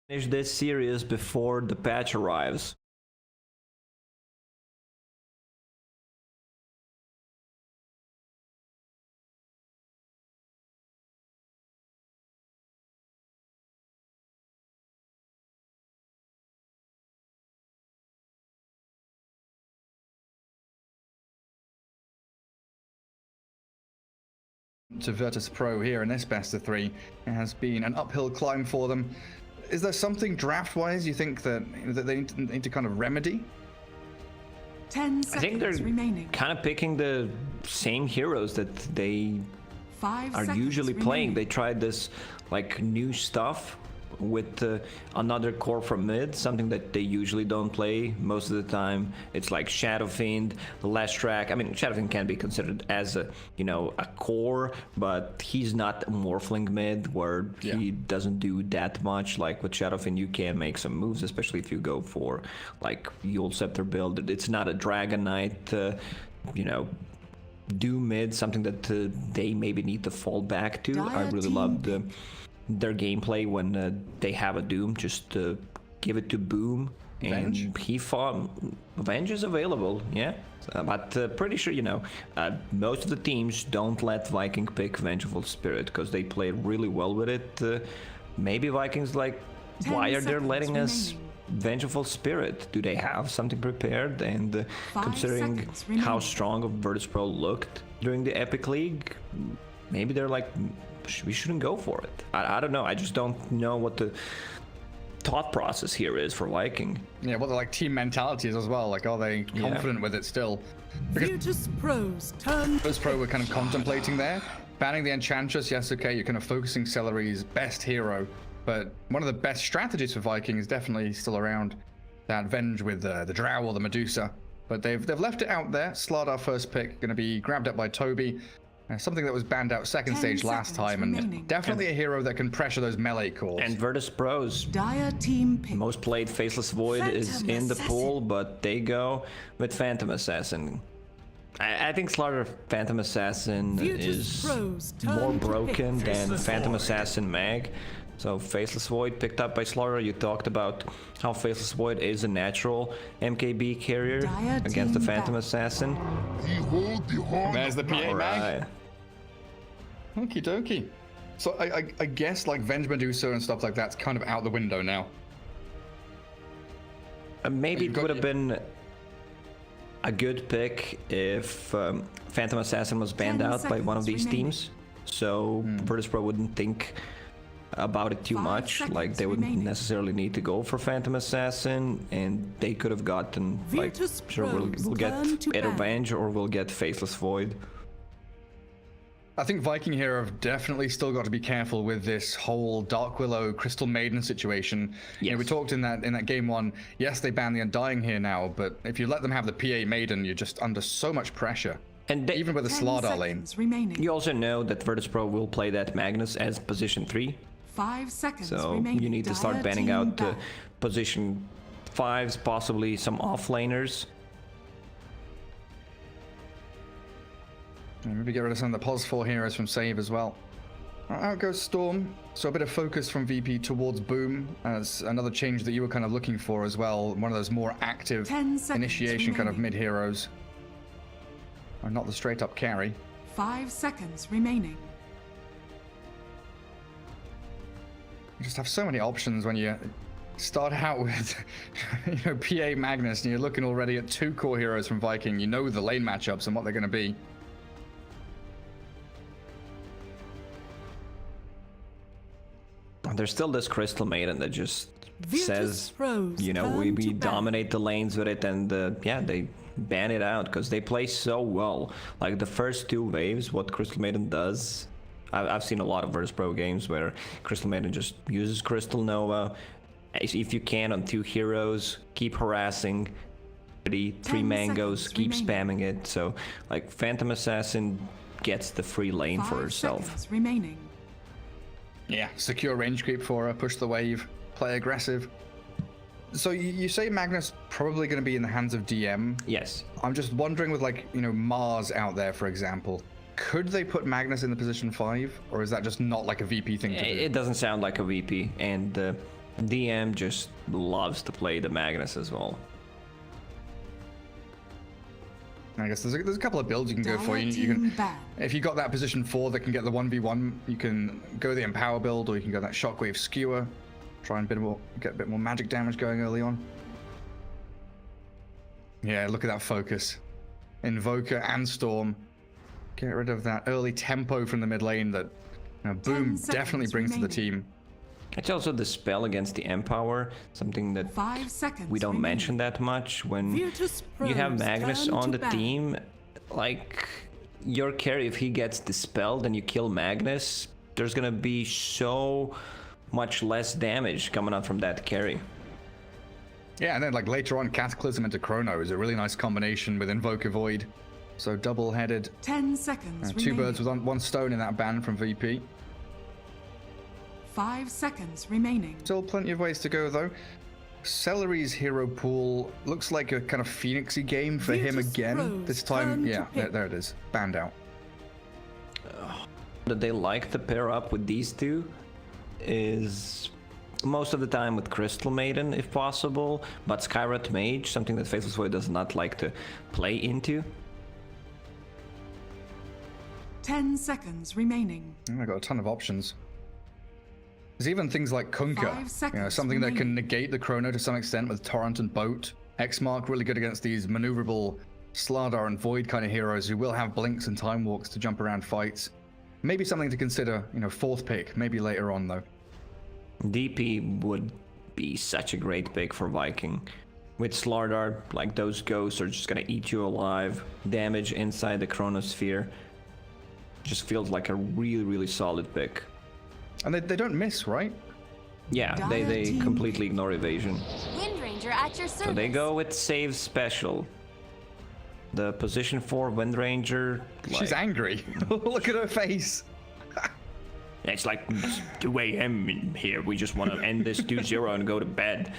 Finish this series before the patch arrives. To Virtus Pro here in this best of 3, it has been an uphill climb for them. Is there something draft-wise you think that they need to kind of remedy? 10 I think they're seconds remaining. kind of picking the same heroes that they 5 are seconds usually playing. remaining. They tried this like new stuff with another core from mid, something that they usually don't play most of the time. It's like Shadow Fiend, Leshrac. I mean, Shadow Fiend can be considered as a a core, but he's not a Morphling mid where he doesn't do that much. Like with Shadow Fiend, you can make some moves, especially if you go for like Yule Scepter build. It's not a Dragon Knight, do mid, something that they maybe need to fall back to. I really love their gameplay when they have a Doom, just give it to Boom. Venge? And he fought. Venge is available, yeah. But pretty sure, most of the teams don't let Viking pick Vengeful Spirit because they play really well with it. Maybe Vikings why are they letting us Vengeful Spirit? Do they have something prepared? And considering how strong Virtus Pro looked during the Epic League, maybe they're like, we shouldn't go for it. I don't know. I just don't know what the thought process here is for Viking. Yeah, what the team mentality is as well. Like, are they confident with it still? Because Virtus Pro's turn. Virtus Pro were kind of contemplating there. Banning the Enchantress, yes, okay, you're kind of focusing Seleri's best hero, but one of the best strategies for Viking is definitely still around that Venge with the Drow or the Medusa. But they've left it out there. Slardar first pick, going to be grabbed up by Tobi. Something that was banned out second stage last time, and definitely a hero that can pressure those melee calls. And Virtus Pro's Dire team pick. most played Faceless Void is Phantom in the Assassin. pool, but they go with Phantom Assassin. I think Slaughter Phantom Assassin Virtus is Pro's turn more to broken pick. than Faceless Phantom Void. Assassin Mag. So Faceless Void picked up by Slaughter. You talked about how Faceless Void is a natural MKB carrier Dire against the team Phantom back. Assassin. Behold the horn. There's the PA mag. Right. Okie dokie. So I guess Venge Medusa and stuff like that's kind of out the window now. Maybe You've it got would have your- been a good pick if Phantom Assassin was banned 10 out by one of seconds these remaining. teams, so Virtus Pro wouldn't think about it too 5 much. Like seconds they wouldn't remaining. necessarily need to go for Phantom Assassin, and they could have gotten Virtus sure Pro's we'll get turn to either ban. Venge or we'll get Faceless Void. I think Viking here have definitely still got to be careful with this whole Dark Willow Crystal Maiden situation. We Yes. talked in that game one. Yes, they ban the Undying here now, but if you let them have the PA Maiden, you're just under so much pressure. And they, Even with the 10 Slardar lane. seconds remaining. you also know that Virtus Pro will play that Magnus as position 3. 5 seconds So remaining. you need to start Dire banning team out back. position 5s, possibly some offlaners. And maybe get rid of some of the pos 4 heroes from save as well. Out goes Storm. So a bit of focus from VP towards Boom. As another change that you were kind of looking for as well. One of those more active 10 seconds initiation kind of remaining. mid heroes. And not the straight up carry. 5 seconds remaining. You just have so many options when you start out with PA Magnus and you're looking already at 2 core heroes from Viking. You know the lane matchups and what they're going to be. There's still this Crystal Maiden that just Virtus says, Pros you know, turn we to ban. dominate the lanes with it, and yeah, they ban it out because they play so well. Like the first 2 waves, what Crystal Maiden does, I've seen a lot of Virtus Pro games where Crystal Maiden just uses Crystal Nova. If you can on 2 heroes, keep harassing. 3 mangoes, seconds keep remaining. spamming it. So like Phantom Assassin gets the free lane 5 for herself. seconds remaining. Yeah, secure range creep for her, push the wave, play aggressive. So you say Magnus probably going to be in the hands of DM. Yes. I'm just wondering with like, Mars out there, for example, could they put Magnus in the position 5? Or is that just not like a VP thing to do? It doesn't sound like a VP, and DM just loves to play the Magnus as well. I guess there's a couple of builds you can go for. You Team can, ban. if you got that position 4 that can get the 1v1, you can go the Empower build, or you can go that Shockwave Skewer, try and get a bit more magic damage going early on. Yeah, look at that focus. Invoker and Storm. Get rid of that early tempo from the mid lane that Boom 10 definitely seconds brings to the remaining. team. It's also the spell against the Empower, something that 5 seconds we don't remaining. mention that much. When Virtus you have Pros Magnus turn on to the ban. team, like your carry, if he gets dispelled and you kill Magnus, there's gonna be so much less damage coming out from that carry. Yeah, and then like later on, Cataclysm into Chrono is a really nice combination with Invoker Void. So double-headed. 10 seconds 2 remaining. birds with one stone in that ban from VP. 5 seconds remaining. Still plenty of ways to go though. Seleri's hero pool looks like a kind of Phoenixy game for him Virtus again. Pros This time, turn to yeah, pick. there it is. Banned out. That they like to pair up with these 2 is most of the time with Crystal Maiden if possible, but Skywrath Mage, something that Faceless Void does not like to play into. 10 seconds remaining. I got a ton of options. There's even things like Kunkka, 5 seconds something that can remaining. negate the Chrono to some extent with Torrent and Boat. X-Mark really good against these maneuverable Slardar and Void kind of heroes who will have blinks and time walks to jump around fights. Maybe something to consider, 4th pick, maybe later on though. DP would be such a great pick for Viking. With Slardar, like those ghosts are just gonna eat you alive, damage inside the Chronosphere. Just feels like a really, really solid pick. And they don't miss, right? Yeah, they Dire team completely ignore evasion. Wind Ranger at your service. So they go with save special. The position 4 Wind Ranger. She's like, angry. Look at her face. it's like 2 a.m. in here. We just want to end this 2-0 and go to bed.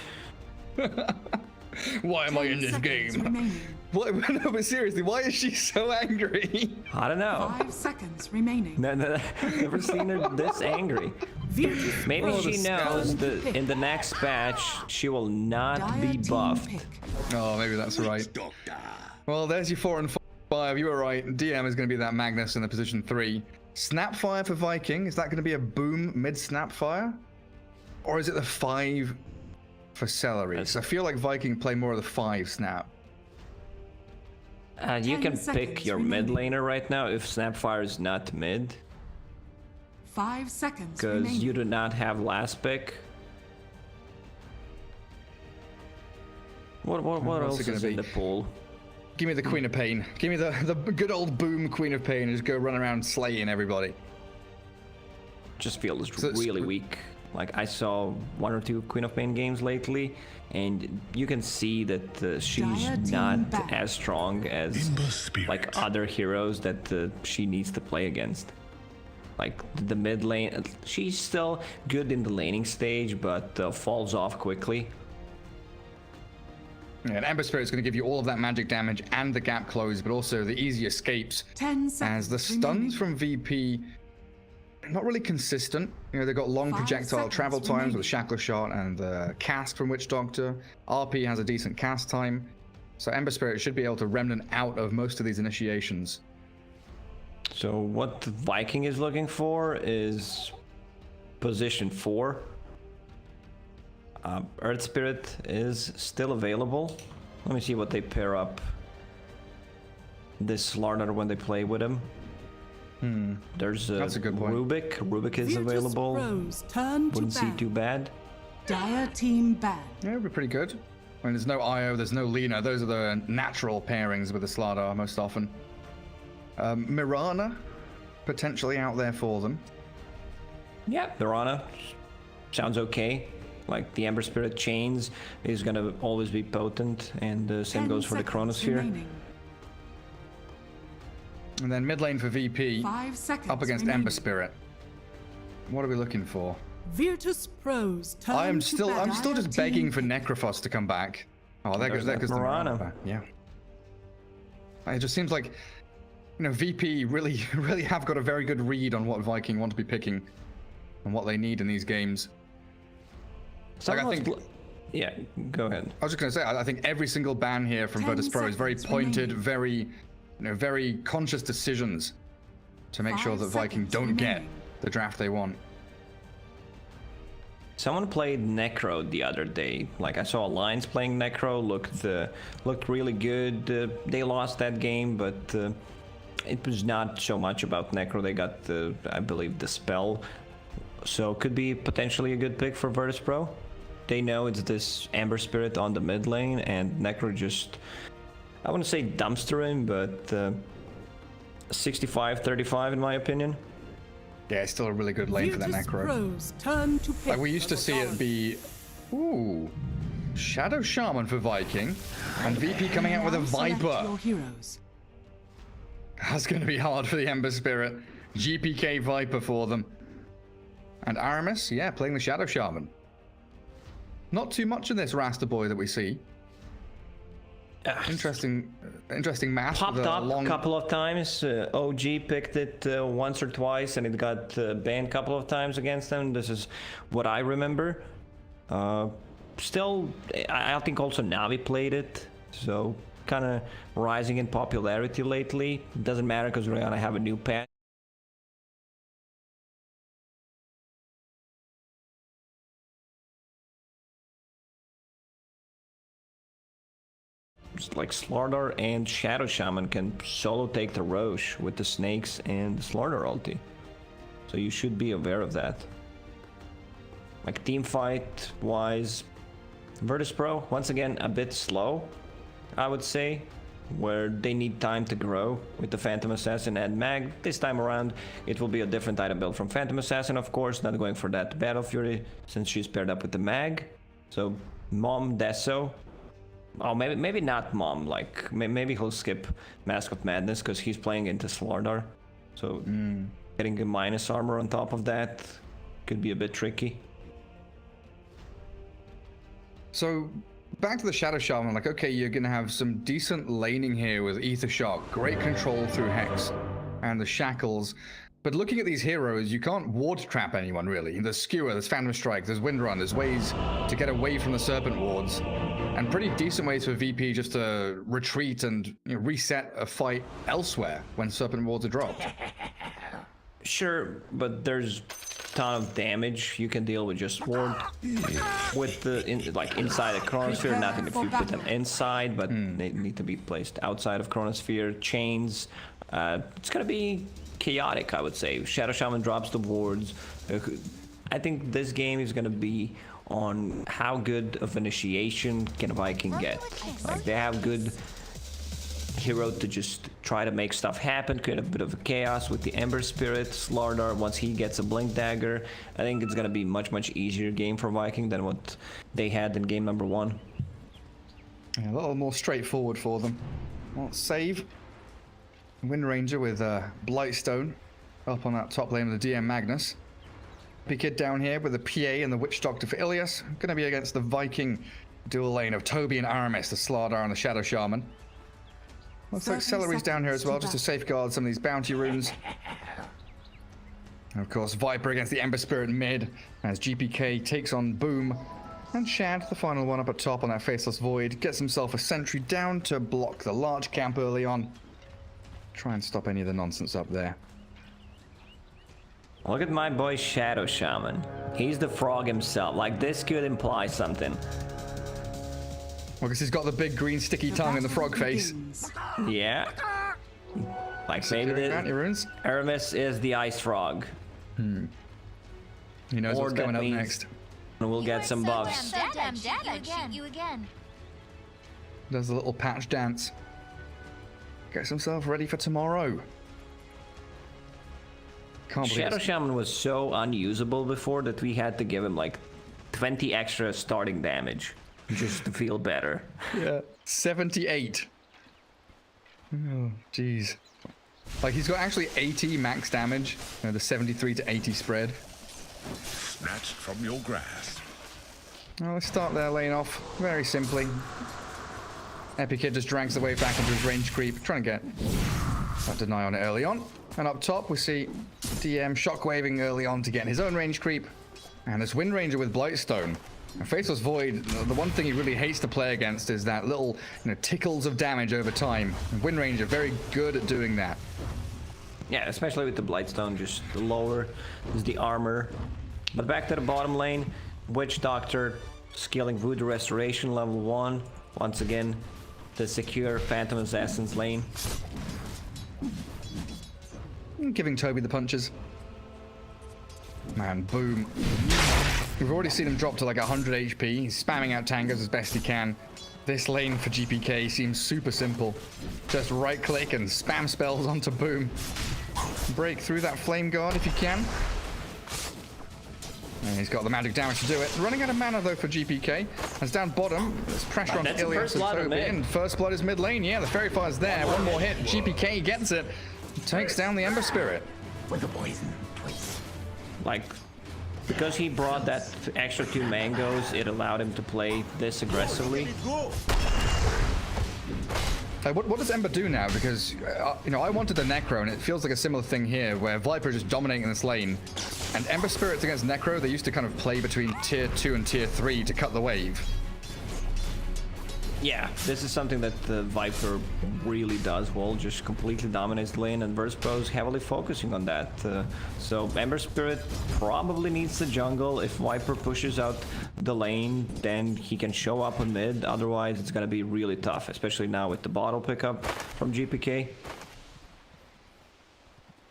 Why am I 10 in this seconds game? remaining. What? No, but seriously, why is she so angry? I don't know. 5 seconds remaining. No, never seen her this angry. Virtus Maybe Pros she knows turn to that pick. in the next patch she will not Dire be team buffed. pick. Oh, maybe that's right. Doctor. Well, there's your 4 and 5. You were right. DM is going to be that Magnus in the position 3. Snapfire for Viking. Is that going to be a Boom mid Snapfire? Or is it the 5 for Seleri? So I feel like Viking play more of the 5 Snap. You 10 can pick seconds your mid remaining. laner right now if Snapfire is not mid, 5 seconds because remaining. you do not have last pick. What What's else it gonna is in be? the pool? Give me the Queen of Pain. Give me the good old Boom Queen of Pain and just go run around slaying everybody. Just feels So it's- really weak. Like I saw 1 or 2 Queen of Pain games lately, and you can see that she's Dire team not back. as strong as In the spirit. like other heroes that she needs to play against. Like the mid lane, she's still good in the laning stage, but falls off quickly. Yeah, and Ember Spirit's going to give you all of that magic damage and the gap close, but also the easy escapes. 10 As seconds. the stuns from VP, not really consistent. You know, they've got long 5 projectile seconds travel times remaining. with Shackler Shot and the cast from Witch Doctor. RP has a decent cast time. So Ember Spirit should be able to remnant out of most of these initiations. So what the Viking is looking for is position 4. Earth Spirit is still available. Let me see what they pair up this Slardar when they play with him. There's That's a good point. Rubik. Rubik is Virtus available. Pros turn to Wouldn't see ban. too bad. Dire team ban. Yeah, it'd be pretty good. I mean, there's no Io, there's no Lina. Those are the natural pairings with the Slardar most often. Mirana, potentially out there for them. Yeah, Mirana sounds okay. Like the Ember Spirit chains is gonna always be potent, and the same 10 goes for the seconds Chronosphere. remaining. And then mid lane for VP, 5 seconds up against remaining. Ember Spirit. What are we looking for? Virtus Pros turn I'm to still ban. just begging for Necrophos to come back. Oh, there goes There's the Mirana. back. Yeah. It just seems like, you know, VP really have got a very good read on what Viking want to be picking and what they need in these games. Like, I think, yeah, go ahead. I was just going to say, I think every single ban here from 10 Virtus Pro is very seconds pointed, remaining. very conscious decisions to make sure 5 that Viking seconds don't get remaining. the draft they want. Someone played Necro the other day. Like I saw Alliance playing Necro, looked really good. They lost that game, but it was not so much about Necro. They got I believe the spell, so could be potentially a good pick for Virtus Pro. They know it's this Ember Spirit on the mid lane, and Necro just, I wouldn't say dumpster him, but 65-35 in my opinion. Yeah, it's still a really good lane for that Virtus Necro. Pros turn to pick. Like, we used to see it be, ooh, Shadow Shaman for Viking, and VP coming out with a Now select Viper. Your heroes. That's going to be hard for the Ember Spirit. GPK Viper for them. And Aramis, yeah, playing the Shadow Shaman. Not too much in this Rasta boy that we see. Interesting math. Popped with a up long... a couple of times. OG picked it once or twice, and it got banned a couple of times against them. This is what I remember. Still, I think also Navi played it, so kind of rising in popularity lately. Doesn't matter because we're gonna have a new patch. Like Slardar and Shadow Shaman can solo take the Roche with the snakes and the Slardar ulti. So you should be aware of that. Like team fight wise, Virtus Pro, once again, a bit slow, I would say, where they need time to grow with the Phantom Assassin and Mag. This time around, it will be a different item build from Phantom Assassin, of course, not going for that Battle Fury since she's paired up with the Mag. So Mom Deso. Oh, maybe not Mom, like, maybe he'll skip Mask of Madness because he's playing into Slardar. So getting a minus armor on top of that could be a bit tricky. So, back to the Shadow Shaman, like, okay, you're gonna have some decent laning here with Ether Shock, great control through Hex, and the Shackles. But looking at these heroes, you can't ward trap anyone, really. There's Skewer, there's Phantom Strike, there's Windrun, there's ways to get away from the Serpent wards, and pretty decent ways for VP just to retreat and reset a fight elsewhere when Serpent wards are dropped. Sure, but there's a ton of damage you can deal with just ward. With the inside the Chronosphere, nothing if you put them inside, but they need to be placed outside of Chronosphere. Chains, it's gonna be chaotic, I would say. Shadow Shaman drops the wards. I think this game is gonna be on how good of initiation can Viking get. Like, they have good hero to just try to make stuff happen, create a bit of a chaos with the Ember Spirit. Slardar, once he gets a Blink Dagger, I think it's gonna be much easier game for Viking than what they had in game number 1. Yeah, a little more straightforward for them. Well, save. Wind Ranger with Blightstone up on that top lane with the DM Magnus. P-Kid down here with the PA and the Witch Doctor for Illias. Going to be against the Viking Dual lane of Tobi and Aramis, the Slardar and the Shadow Shaman. Looks like 30 Seleri's down here as well, seconds just to to safeguard some of these bounty runes. And of course, Viper against the Ember Spirit mid, as GPK takes on Boom. And Shad, the final one up at top on that Faceless Void, gets himself a sentry down to block the large camp early on. Try and stop any of the nonsense up there. Look at my boy Shadow Shaman. He's the frog himself. Like, this could imply something. Well, because he's got the big green sticky tongue and the frog face. Begins. Yeah. Like, maybe Bounty the runes. Aramis is the ice frog. He knows Or what's that going up means- next. And we'll get some buffs. So damn dead, I'd shoot you again. Does a little patch dance. Gets himself ready for tomorrow. Can't believe Shadow it's- Shaman was so unusable before that we had to give him like 20 extra starting damage just to feel better. Yeah, 78. Oh, jeez. Like, he's got actually 80 max damage, you know, the 73 to 80 spread. Snatched from your grasp. Well, let's start their lane off very simply. Epic Kid just drags the wave back into his range creep, trying to get that deny on it early on. And up top, we see DM shockwaving early on to get his own range creep. And this Wind Ranger with Blightstone. And Faceless Void, the one thing he really hates to play against is that little, tickles of damage over time. And Wind Ranger very good at doing that. Yeah, especially with the Blightstone, just lower is the armor. But back to the bottom lane, Witch Doctor scaling Voodoo Restoration level 1. Once again, the secure Phantom Assassin's lane. Giving Tobi the punches. Man, Boom. We've already seen him drop to like 100 HP. He's spamming out tangos as best he can. This lane for GPK seems super simple. Just right click and spam spells onto Boom. Break through that flame guard if you can. And he's got the magic damage to do it. Running out of mana though for GPK. As down bottom, there's pressure on That's a Illias first and blood of Tobi. mid. And first blood is mid lane. Yeah, the Fairy Fire's there. One more hit. GPK gets it. Takes down the Ember Spirit. Like, because he brought that extra 2 mangoes, it allowed him to play this aggressively. What does Ember do now? Because, I wanted the Necro, and it feels like a similar thing here, where Viper is just dominating this lane. And Ember Spirits against Necro, they used to kind of play between tier 2 and tier 3 to cut the wave. Yeah, this is something that the Viper really does well, just completely dominates the lane, and Verse Pro is heavily focusing on that. So Ember Spirit probably needs the jungle. If Viper pushes out the lane, then he can show up on mid, otherwise it's gonna be really tough, especially now with the bottle pickup from GPK.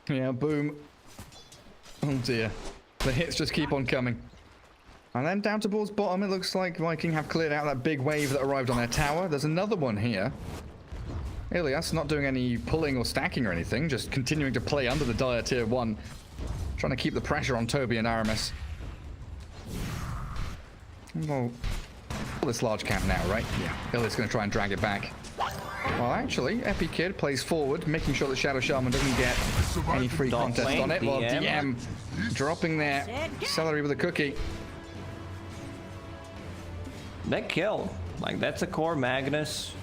Yeah, Boom. Oh dear. The hits just keep on coming. And then down towards bottom, it looks like Viking have cleared out that big wave that arrived on their tower. There's another one here. Illias not doing any pulling or stacking or anything, just continuing to play under the Dire tier 1. Trying to keep the pressure on Tobi and Aramis. Well, this large camp now, right? Yeah. Illias going to try and drag it back. Well, actually, Epi Kid plays forward, making sure that Shadow Shaman doesn't get any free Don't contest blame on it. While DM. DM dropping their Seleri with a cookie. That kill, like that's a core Magnus,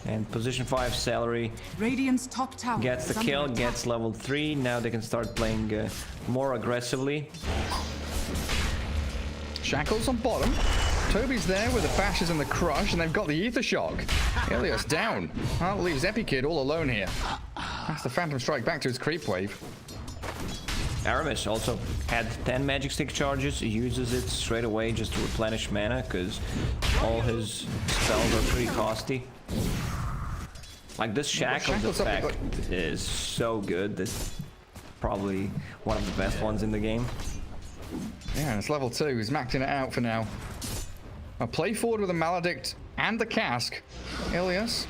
and position 5 Seleri Radiant's top tower gets the is kill, under gets level 3. Now they can start playing more aggressively. Shackles on bottom. Tobi's there with the bashes and the crush, and they've got the Ether Shock. Illias down. That leaves Epi Kid all alone here. That's the Phantom Strike back to his creep wave. Aramis also had 10 magic stick charges. He uses it straight away just to replenish mana, because all his spells are pretty costly. Like this Shackles effect is so good. This is probably one of the best ones in the game. Yeah, and it's level 2. He's maxing it out for now. A play forward with a Maledict and the Cask. Illias.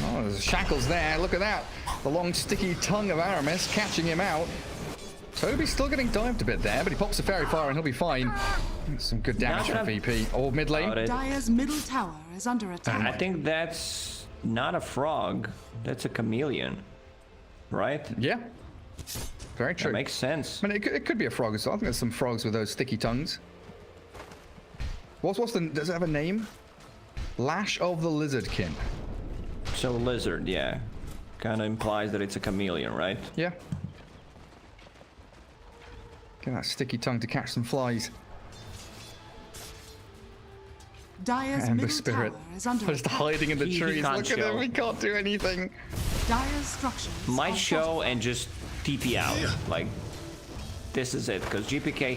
Oh, there's Shackles there. Look at that. The long sticky tongue of Aramis catching him out. Tobi's still getting dived a bit there, but he pops the Fairy Fire and he'll be fine. Some good damage from VP. Oh, mid lane. Dire's middle tower is under attack. I think that's not a frog. That's a chameleon, right? Yeah. Very true. That makes sense. I mean, it could be a frog as well. I think there's some frogs with those sticky tongues. What's the... Does it have a name? Lash of the Lizardkin. So lizard, yeah. Kind of implies that it's a chameleon, right? Yeah. Get that sticky tongue to catch some flies. Dire's Ember middle Spirit. tower is under Just attack. hiding in the He trees. can't Look at show. him, he can't do anything. Dire's structures Might are show fortified. and just TP out. Like, this is it, because GPK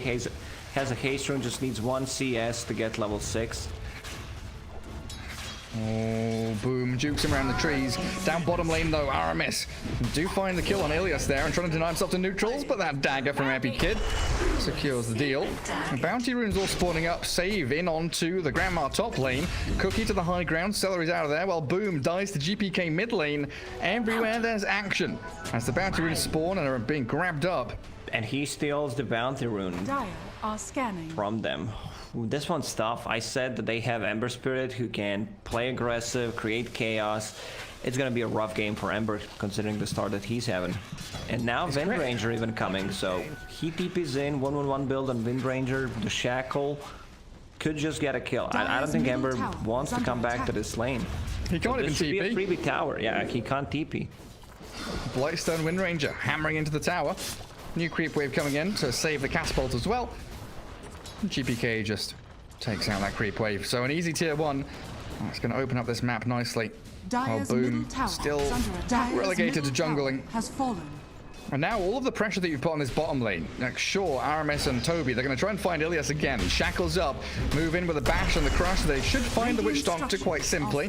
has a haste rune, just needs 1 CS to get level 6. Oh, boom, jukes him around the trees. Down bottom lane though, Aramis do find the kill on Illias there and trying to deny himself to neutrals, but that dagger from Epi Kid secures the deal. Bounty runes all spawning up, save in onto the Grandma top lane. Cookie to the high ground, Seleri's out of there, while Boom dies to GPK mid lane. Everywhere there's action as the bounty runes spawn and are being grabbed up. And he steals the bounty rune Dire are scanning. from them. Ooh, this one's tough. I said that they have Ember Spirit who can play aggressive, create chaos. It's gonna be a rough game for Ember considering the start that he's having. And now Wind Ranger even coming, so he TP's in, 1-1-1 build on Wind Ranger, the Shackle. Could just get a kill. I don't think Ember wants to come back to this lane. He can't even This should be a TP. freebie tower. Yeah, he can't TP. Blightstone Wind Ranger hammering into the tower. New creep wave coming in to save the cast bolt as well. GPK just takes out that creep wave. So an easy tier 1. That's going to open up this map nicely. Dire's Boom middle tower still is under attack. relegated to Dire's middle jungling. tower has fallen. And now all of the pressure that you've put on this bottom lane. Like, sure, Aramis and Tobi, they're going to try and find Illias again. Shackles up, move in with a bash and the crush. They should find the Witch Doctor quite simply.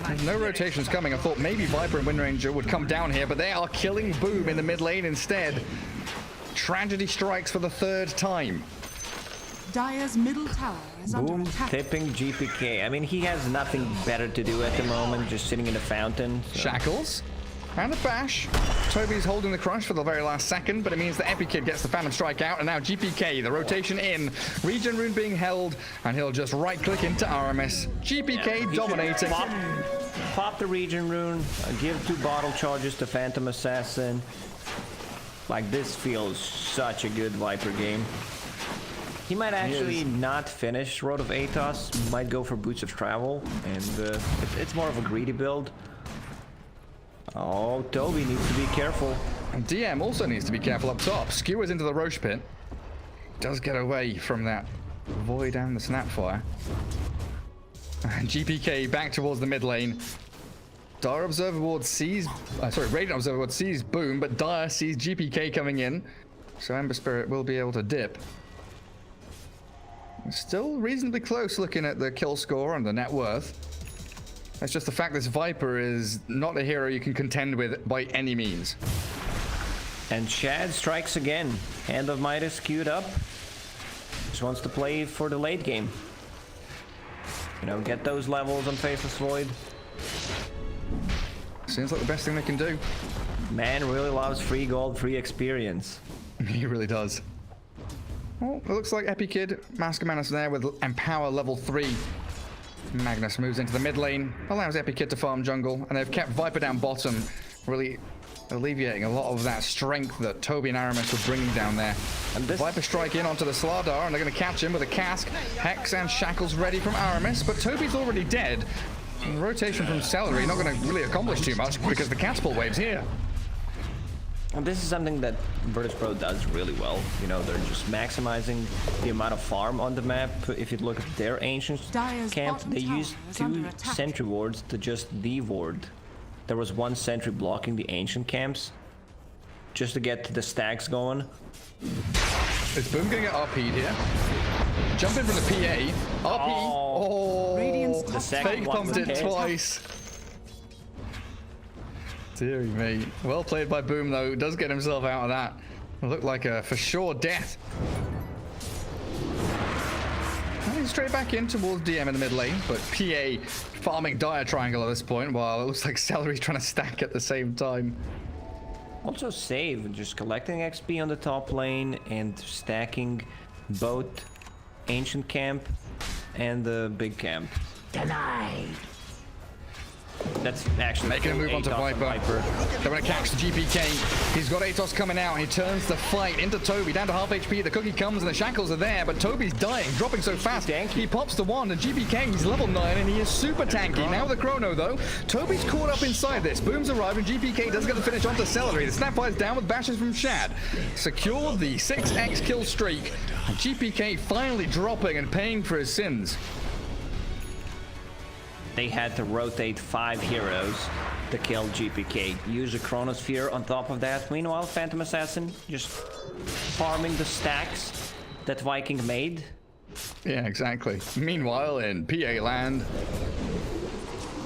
There's no rotations coming. I thought maybe Viper and Wind Ranger would come down here, but they are killing Boom in the mid lane instead. Tragedy strikes for the 3rd time. Dire's middle tower is Boom, under attack. tipping GPK. I mean, he has nothing better to do at the moment, just sitting in the fountain. So. Shackles. And a bash. Tobi's holding the crush for the very last second, but it means that Epi Kid gets the Phantom Strike out, and now GPK, the rotation in. Regen rune being held, and he'll just right-click into Aramis. GPK dominating. Pop the Regen rune, give 2 bottle charges to Phantom Assassin. Like, this feels such a good Viper game. He might actually not finish Road of Atos, might go for Boots of Travel, and it's more of a greedy build. Oh, Tobi needs to be careful. And DM also needs to be careful up top. Skewers into the Roche pit. Does get away from that Void and the Snapfire. And GPK back towards the mid lane. Dire Observer Ward sees... Radiant Observer Ward sees Boom, but Dire sees GPK coming in. So Ember Spirit will be able to dip. Still reasonably close looking at the kill score and the net worth. It's just the fact this Viper is not a hero you can contend with by any means. And Shad strikes again. Hand of Midas queued up. Just wants to play for the late game. You know, get those levels on Faceless Void. Seems like the best thing they can do. Man really loves free gold, free experience. He really does. Well, it looks like Epi Kid, Mask of Manus there with Empower level 3. Magnus moves into the mid lane, allows Epi Kid to farm jungle, and they've kept Viper down bottom, really alleviating a lot of that strength that Tobi and Aramis were bringing down there. And Viper strike in onto the Slardar, and they're going to catch him with a cask. Hex and Shackles ready from Aramis, but Tobi's already dead. And the rotation from Seleri not going to really accomplish too much because the Catapult wave's here. And this is something that Virtus Pro does really well. You know, they're just maximizing the amount of farm on the map. If you look at their ancient camp, they used 2 sentry wards to just de-ward. There was 1 sentry blocking the ancient camps just to get the stacks going. Is Boom going to get RP'd here? Jump in from the PA. RP. Oh, Radiant's fake pumped it twice. Deary me. Well played by Boom, though. Does get himself out of that. It looked like a for sure death. And he's straight back in towards DM in the mid lane, but PA farming Dire Triangle at this point, while it looks like Seleri's trying to stack at the same time. Also save, just collecting XP on the top lane and stacking both ancient camp and the big camp. Denied. That's actually Making a move onto Atos Viper. They're going to catch the GPK. He's got Atos coming out, and he turns the fight into Tobi. Down to half HP. The cookie comes, and the shackles are there, but Tobi's dying, dropping so fast. He pops the wand, and GPK, he's level 9, and he is super tanky. Now the Chrono, though. Tobi's caught up inside this. Boom's arrived, and GPK does get the finish onto Seleri. The Snapfire's down with bashes from Shad. Secured the 6x kill streak. And GPK finally dropping and paying for his sins. They had to rotate 5 heroes to kill GPK. Use a Chronosphere on top of that. Meanwhile, Phantom Assassin just farming the stacks that Viking made. Yeah, exactly. Meanwhile, in PA land,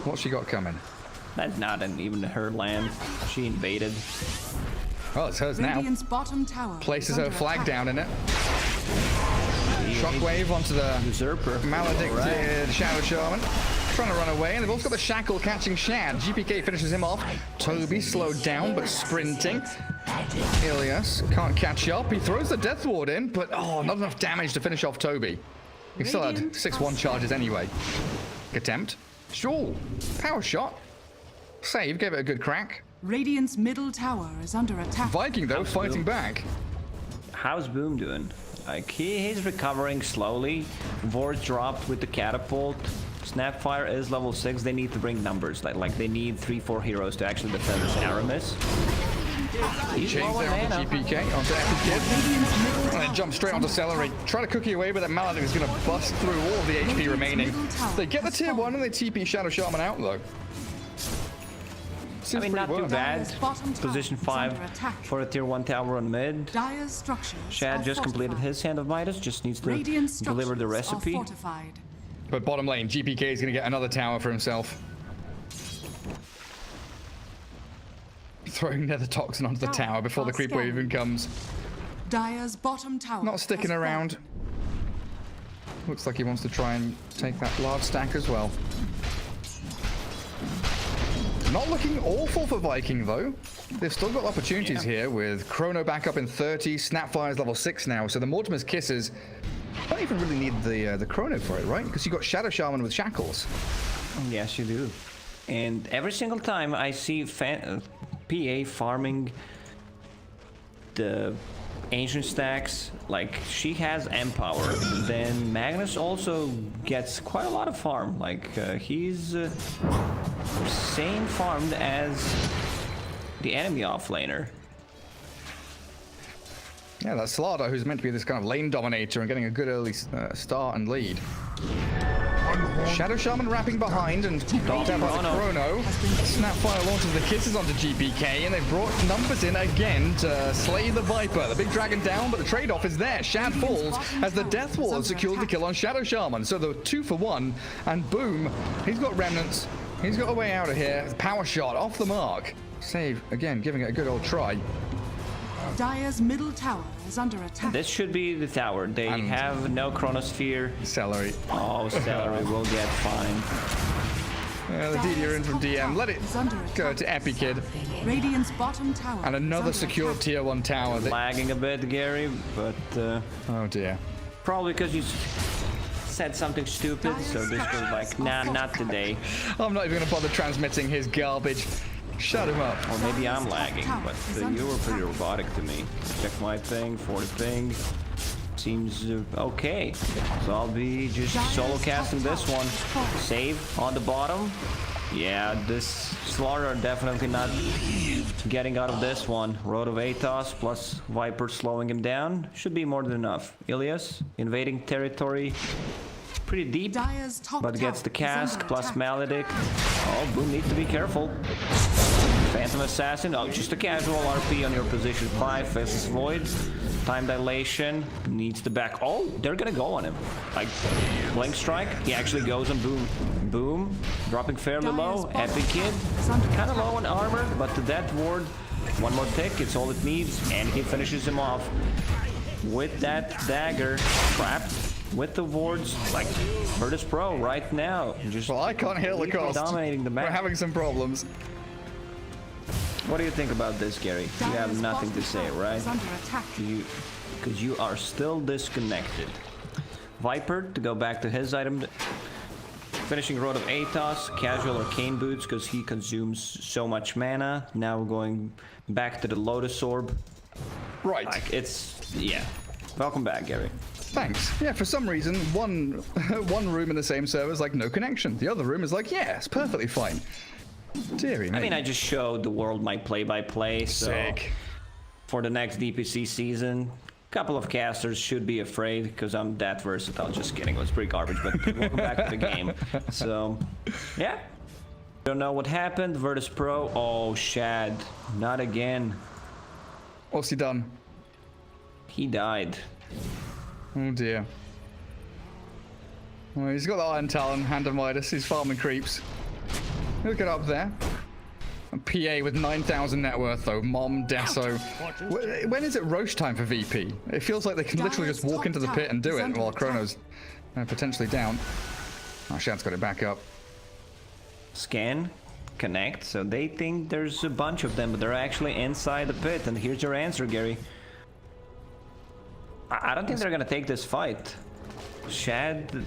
what's she got coming? That's not even her land. She invaded. Oh, it's hers now. Radiant's bottom tower Places is her under flag attack. down in it. Shockwave onto the Usurper. maledicted Shadow Shaman. Trying to run away, and they've also got the Shackle catching Shad. GPK finishes him off. Tobi slowed down, but sprinting. Illias can't catch up. He throws the Death Ward in, but oh, not enough damage to finish off Tobi. He still had 6-1 charges anyway. Attempt. Sure. Power shot. Save, gave it a good crack. Radiant's middle tower is under attack. Viking, though, fighting back. How's Boom doing? Like, he's recovering slowly. Ward dropped with the catapult. Snapfire is level 6. They need to bring numbers. Like they need 3-4 heroes to actually defend this Aramis. He's Change low on there onto mana. GPK, onto Epikid. And then jump straight onto Seleri. Try to cookie away, but that Maladic is going to bust through all of the HP remaining. They get the tier 1 and they TP Shadow Shaman out, though. I mean, not too well. bad. Bottom tower Position is 5 under attack. for a tier 1 tower on mid. Dire's structures Shad are just completed fortified. his Hand of Midas. Just needs to Radiant deliver the structures are recipe. fortified. But bottom lane, GPK is going to get another tower for himself. Throwing Nether Toxin onto the tower before the creep wave even comes. Dire's bottom tower Not sticking has around. fallen. Looks like he wants to try and take that large stack as well. Not looking awful for Viking, though. They've still got opportunities here with Chrono back up in 30. Snapfire's level 6 now, so the Mortimer's Kisses don't even really need the Chrono for it, right? Because you've got Shadow Shaman with Shackles. Yes, you do. And every single time I see PA farming the ancient stacks, like she has Empower, then Magnus also gets quite a lot of farm. Like he's same farmed as the enemy offlaner. Yeah, that's Slaughter, who's meant to be this kind of lane dominator and getting a good early start and lead. Shadow Shaman wrapping behind and knocked out by the Chrono. Snapfire launches the kisses onto GPK, and they've brought numbers in again to slay the Viper. The big dragon down, but the trade-off is there. Shad falls as the Death Ward secured the kill on Shadow Shaman. So the 2 for 1, and boom, he's got remnants. He's got a way out of here. Power shot off the mark. Save, again, giving it a good old try. Dire's middle tower is under attack. This should be the tower. They have no Chronosphere. Seleri. Oh, Seleri will get fine. Yeah, the DD are in from DM. Let it go to Epikid. Radiant's bottom tower And is another under secured attack. tier 1 tower. Lagging a bit, Gary, but Oh dear. probably because you said something stupid, so this was like, nah, not today. I'm not even going to bother transmitting his garbage. Shut him up. Or maybe I'm lagging, but you were pretty robotic to me. Check my thing, 40 ping. Seems okay. So I'll be just solo casting this one. Save on the bottom. Yeah, this Slaughter are definitely not getting out of this one. Road of Atos plus Viper slowing him down. Should be more than enough. Illias invading territory. Pretty deep, Dire's top but gets the tower is cask under plus attack. Maledict. Oh, Boom needs to be careful. Phantom Assassin, oh, just a casual RP on your position 5, Fist's Void. Time dilation, needs the back. Oh, they're gonna go on him. Like, Blink Strike, he actually goes on Boom. Boom, dropping fairly low. Epic Kid, kind of low on armor, but the Death Ward, one more tick, it's all it needs, and he finishes him off with that dagger trapped. With the wards, like Virtus Pro right now. Just Well, I can't heal the cost. dominating the We're map. having some problems. What do you think about this, Gary? You have Dire's nothing to bottom say, tower right? is under attack. Because you are still disconnected. Viper to go back to his item. finishing Road of Atos, casual Arcane Boots because he consumes so much mana. Now we're going back to the Lotus Orb. Right. Like, it's... yeah. Welcome back, Gary. Thanks. Yeah, for some reason, one room in the same server is like no connection. The other room is like, yeah, it's perfectly fine. Deary me. I mean, I just showed the world my play-by-play, so... Sick. For the next DPC season, a couple of casters should be afraid because I'm that versatile. Just kidding, it was pretty garbage, but welcome back to the game. So, yeah. Don't know what happened. Virtus Pro. Oh, Shad. Not again. What's he done? He died. Oh dear. Well, he's got the Iron Talon, Hand of Midas. He's farming creeps. Look it up there. A PA with 9,000 net worth though. Mom, Deso. When is it Roche time for VP? It feels like they can literally just walk into the pit and do it while Chrono's potentially down. Oh, Shad's got it back up. Scan, connect. So they think there's a bunch of them, but they're actually inside the pit. And here's your answer, Gary. I don't think they're gonna take this fight. Shad,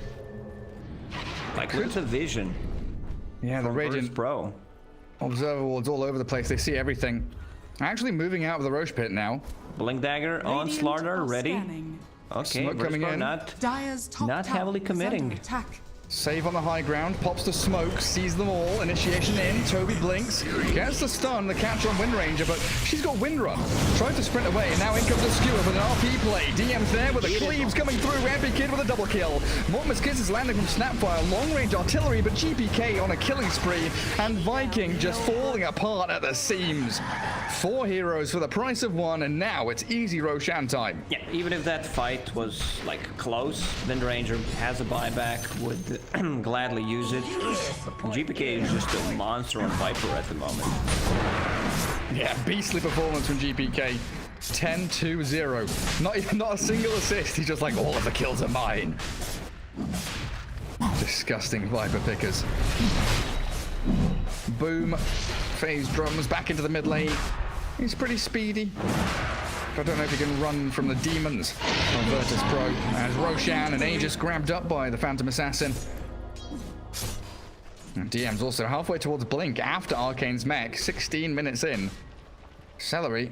like, look at the vision. Yeah, the Radiant Pro. Observer wards all over the place. They see everything. Actually moving out of the Roche pit now. Blink Dagger on Slaughter, ready. Okay, Smoke coming in. Not Not heavily committing. Save on the high ground, pops the smoke, sees them all, initiation in, Tobi blinks, gets the stun, the catch on Wind Ranger, but she's got Wind Run. Tries to sprint away, and now in comes the Skewer with an RP play. DM's there with the cleaves coming through, Rampy Kid with a double kill. Mortimer's Kiss is landing from Snapfire, long range artillery, but GPK on a killing spree, and Viking just falling apart at the seams. 4 heroes for the price of 1, and now it's easy Roshan time. Yeah, even if that fight was like close, Wind Ranger has a buyback, would gladly use it. GPK is just a monster on Viper at the moment. Yeah, beastly performance from GPK. 10-2-0. Not a single assist. He's just like, all of the kills are mine. Disgusting Viper pickers. Boom. Phase drums back into the mid lane. He's pretty speedy. I don't know if he can run from the demons on Virtus Pro. As Roshan and Aegis grabbed up by the Phantom Assassin. And DM's also halfway towards Blink after Arcane's mech, 16 minutes in. Seleri,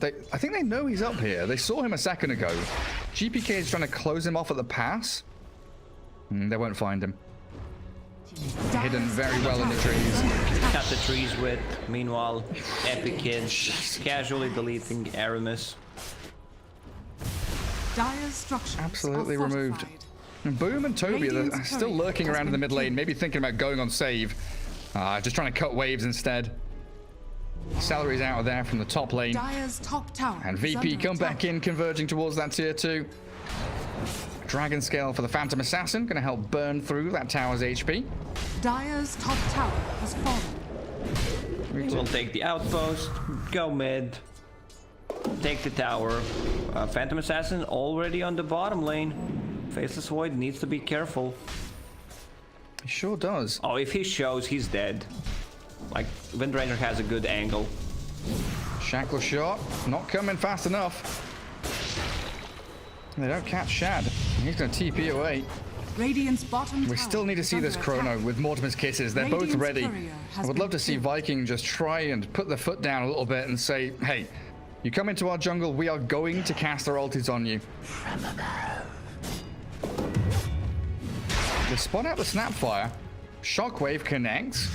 I think they know he's up here. They saw him a second ago. GPK is trying to close him off at the pass. They won't find him. Hidden very well in the trees. Cut the trees with, meanwhile, Epic Kid casually deleting Aramis. Absolutely removed. And Boom and Tobi are still lurking around in the mid lane, maybe thinking about going on save. Just trying to cut waves instead. Seleri's out of there from the top lane. And VP come back in, converging towards that tier 2. Dragon Scale for the Phantom Assassin, gonna help burn through that tower's HP. Dire's top tower has fallen. We'll take the outpost, go mid, take the tower. Phantom Assassin already on the bottom lane. Faceless Void needs to be careful. He sure does. Oh, if he shows, he's dead. Like, Wind Ranger has a good angle. Shackle shot, not coming fast enough. They don't catch Shad. He's going to TP away. Radiant's bottom We still need to see this Chrono with Mortimer's Kisses. They're both ready. I would love to see Viking just try and put their foot down a little bit and say, hey, you come into our jungle, we are going to cast our ultis on you. They spot out the Snapfire. Shockwave connects.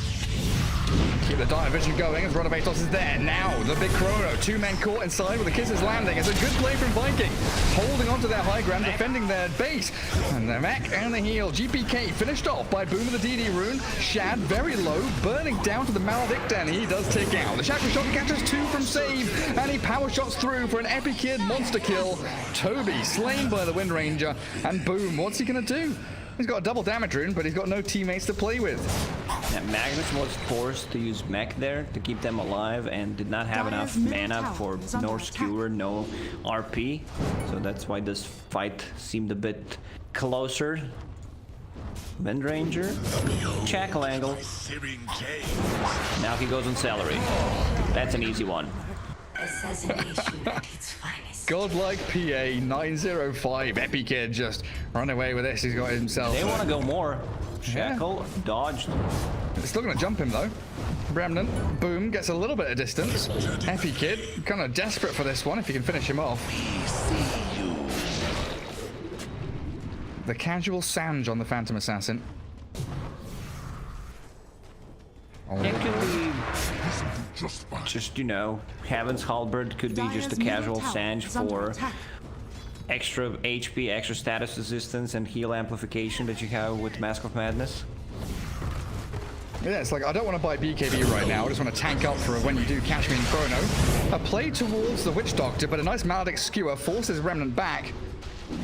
Keep the Dire Vision going as Rodovatos is there. Now, the big Chrono. 2 men caught inside with the Kisses landing. It's a good play from Viking. Holding onto their high ground, defending their base. And the mech and the heal. GPK finished off by Boom of the DD rune. Shad very low, burning down to the Maledict, and he does take out. The Shackle Shot catches 2 from save, and he power shots through for an Epic Kid monster kill. Tobi slain by the Wind Ranger. And Boom, what's he going to do? He's got a double damage rune, but he's got no teammates to play with. Yeah, Magnus was forced to use mech there to keep them alive and did not have enough mana for no skewer, no RP. So that's why this fight seemed a bit closer. Wind Ranger, Shackle angle. Now he goes on Seleri. That's an easy one. Assassination at its finest. Godlike PA 905. Epikid just run away with this. He's got himself. They want to go more. Shackle dodged. It's still going to jump him though. Remnant, boom, gets a little bit of distance. Epikid, kind of desperate for this one if he can finish him off. The casual Sange on the Phantom Assassin. It could be just, you know, Heaven's Halberd could be just a casual Sange for extra HP, extra status resistance, and heal amplification that you have with Mask of Madness. Yeah, it's like, I don't want to buy BKB right now. I just want to tank up for when you do catch me in Chrono. A play towards the Witch Doctor, but a nice Maledict Skewer forces Remnant back.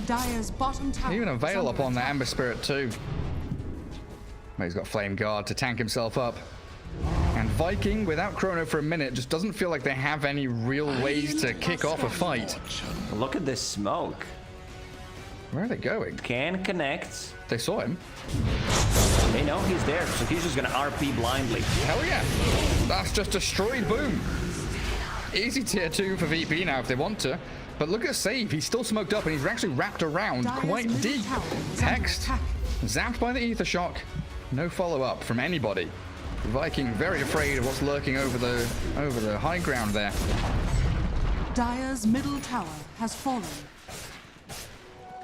Dire's bottom tower. Even a Veil is up on under the Amber Spirit too. Well, he's got Flame Guard to tank himself up. And Viking, without Chrono for a minute, just doesn't feel like they have any real ways to kick off a fight. Look at this smoke. Where are they going? Can connect. They saw him. They know he's there, so he's just gonna RP blindly. Hell yeah. That's just destroyed. Boom. Easy tier 2 for VP now if they want to. But look at save. He's still smoked up and he's actually wrapped around Dire's quite middle deep. tower is under Hexed. attack. Zapped by the Ether Shock. No follow-up from anybody. Viking very afraid of what's lurking over the high ground there. Dire's middle tower has fallen.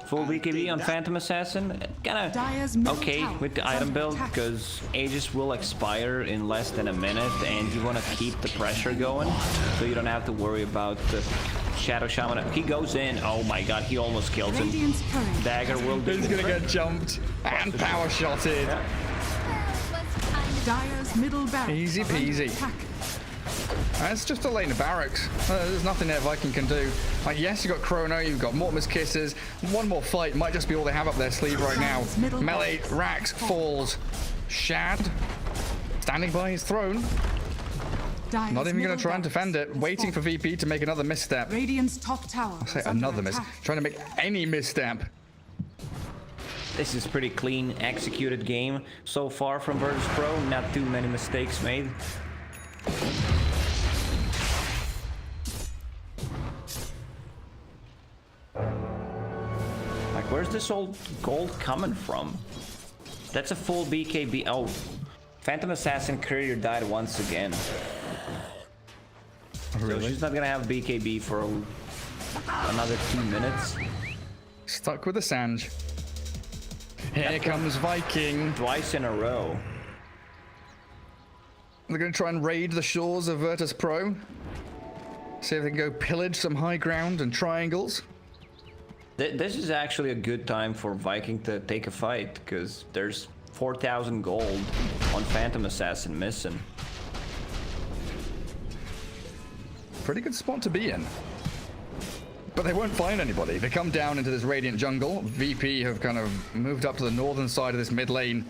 Full BKB on Phantom Assassin, Dire's kinda middle okay tower with the is item under build attack. because Aegis will expire in less than a minute and you want to keep the pressure going so you don't have to worry about the Shadow Shaman. He goes in, oh my god, he almost kills him. Radiant's current Dagger will do. He's gonna get jumped and power shotted. Dire's middle barracks Easy are under peasy. attack. It's just a lane of barracks. There's nothing that Viking can do. Like, yes, you've got Chrono, you've got Mortimer's Kisses. One more fight might just be all they have up their sleeve right now. Melee, Rax, falls. Shad, standing by his throne. Dire's Not even going middle to try and barracks defend it. has Waiting for fallen. VP to make another misstep. Radiant's top tower Say is under another miss. attack. Trying to make any misstep. This is pretty clean executed game so far from Virtus Pro, not too many mistakes made. Like, where's this old gold coming from? That's a full BKB. Oh, Phantom Assassin Courier died once again. So she's not gonna have BKB for another 2 minutes. Stuck with the Sange. Here comes Viking. Twice in a row. They're going to try and raid the shores of Virtus Pro. See if they can go pillage some high ground and triangles. This is actually a good time for Viking to take a fight, because there's 4,000 gold on Phantom Assassin missing. Pretty good spot to be in. But they won't find anybody. They come down into this Radiant jungle. VP have kind of moved up to the northern side of this mid lane.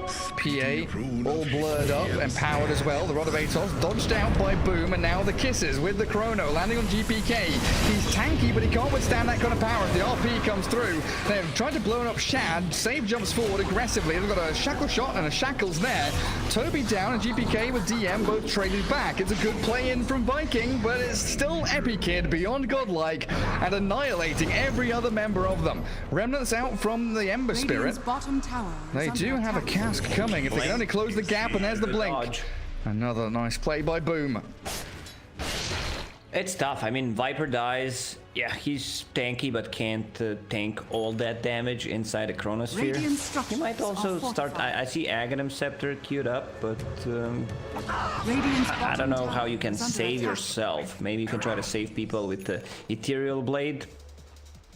PA, all blurred up, empowered as well. The Rod of Atos dodged out by Boom, and now the Kisses with the Chrono landing on GPK. He's tanky, but he can't withstand that kind of power. If the RP comes through, they've tried to blow up Shad. Save jumps forward aggressively. They've got a Shackle shot and a Shackles there. Tobi down, and GPK with DM both traded back. It's a good play in from Viking, but it's still Epikid beyond godlike and annihilating every other member of them. Remnants out from the Ember Spirit. Radiant's bottom tower is They under do have a attack. cask coming if they can only close the gap, and there's the blink. Dodge. Another nice play by Boom. It's tough. I mean, Viper dies. Yeah, he's tanky, but can't tank all that damage inside a Chronosphere. Radiant He might structures also are start. fortified. I see Aghanim Scepter queued up, but Radiant's I don't bottom know how tower you can is under save attack. yourself. Maybe you can try to save people with the Ethereal Blade,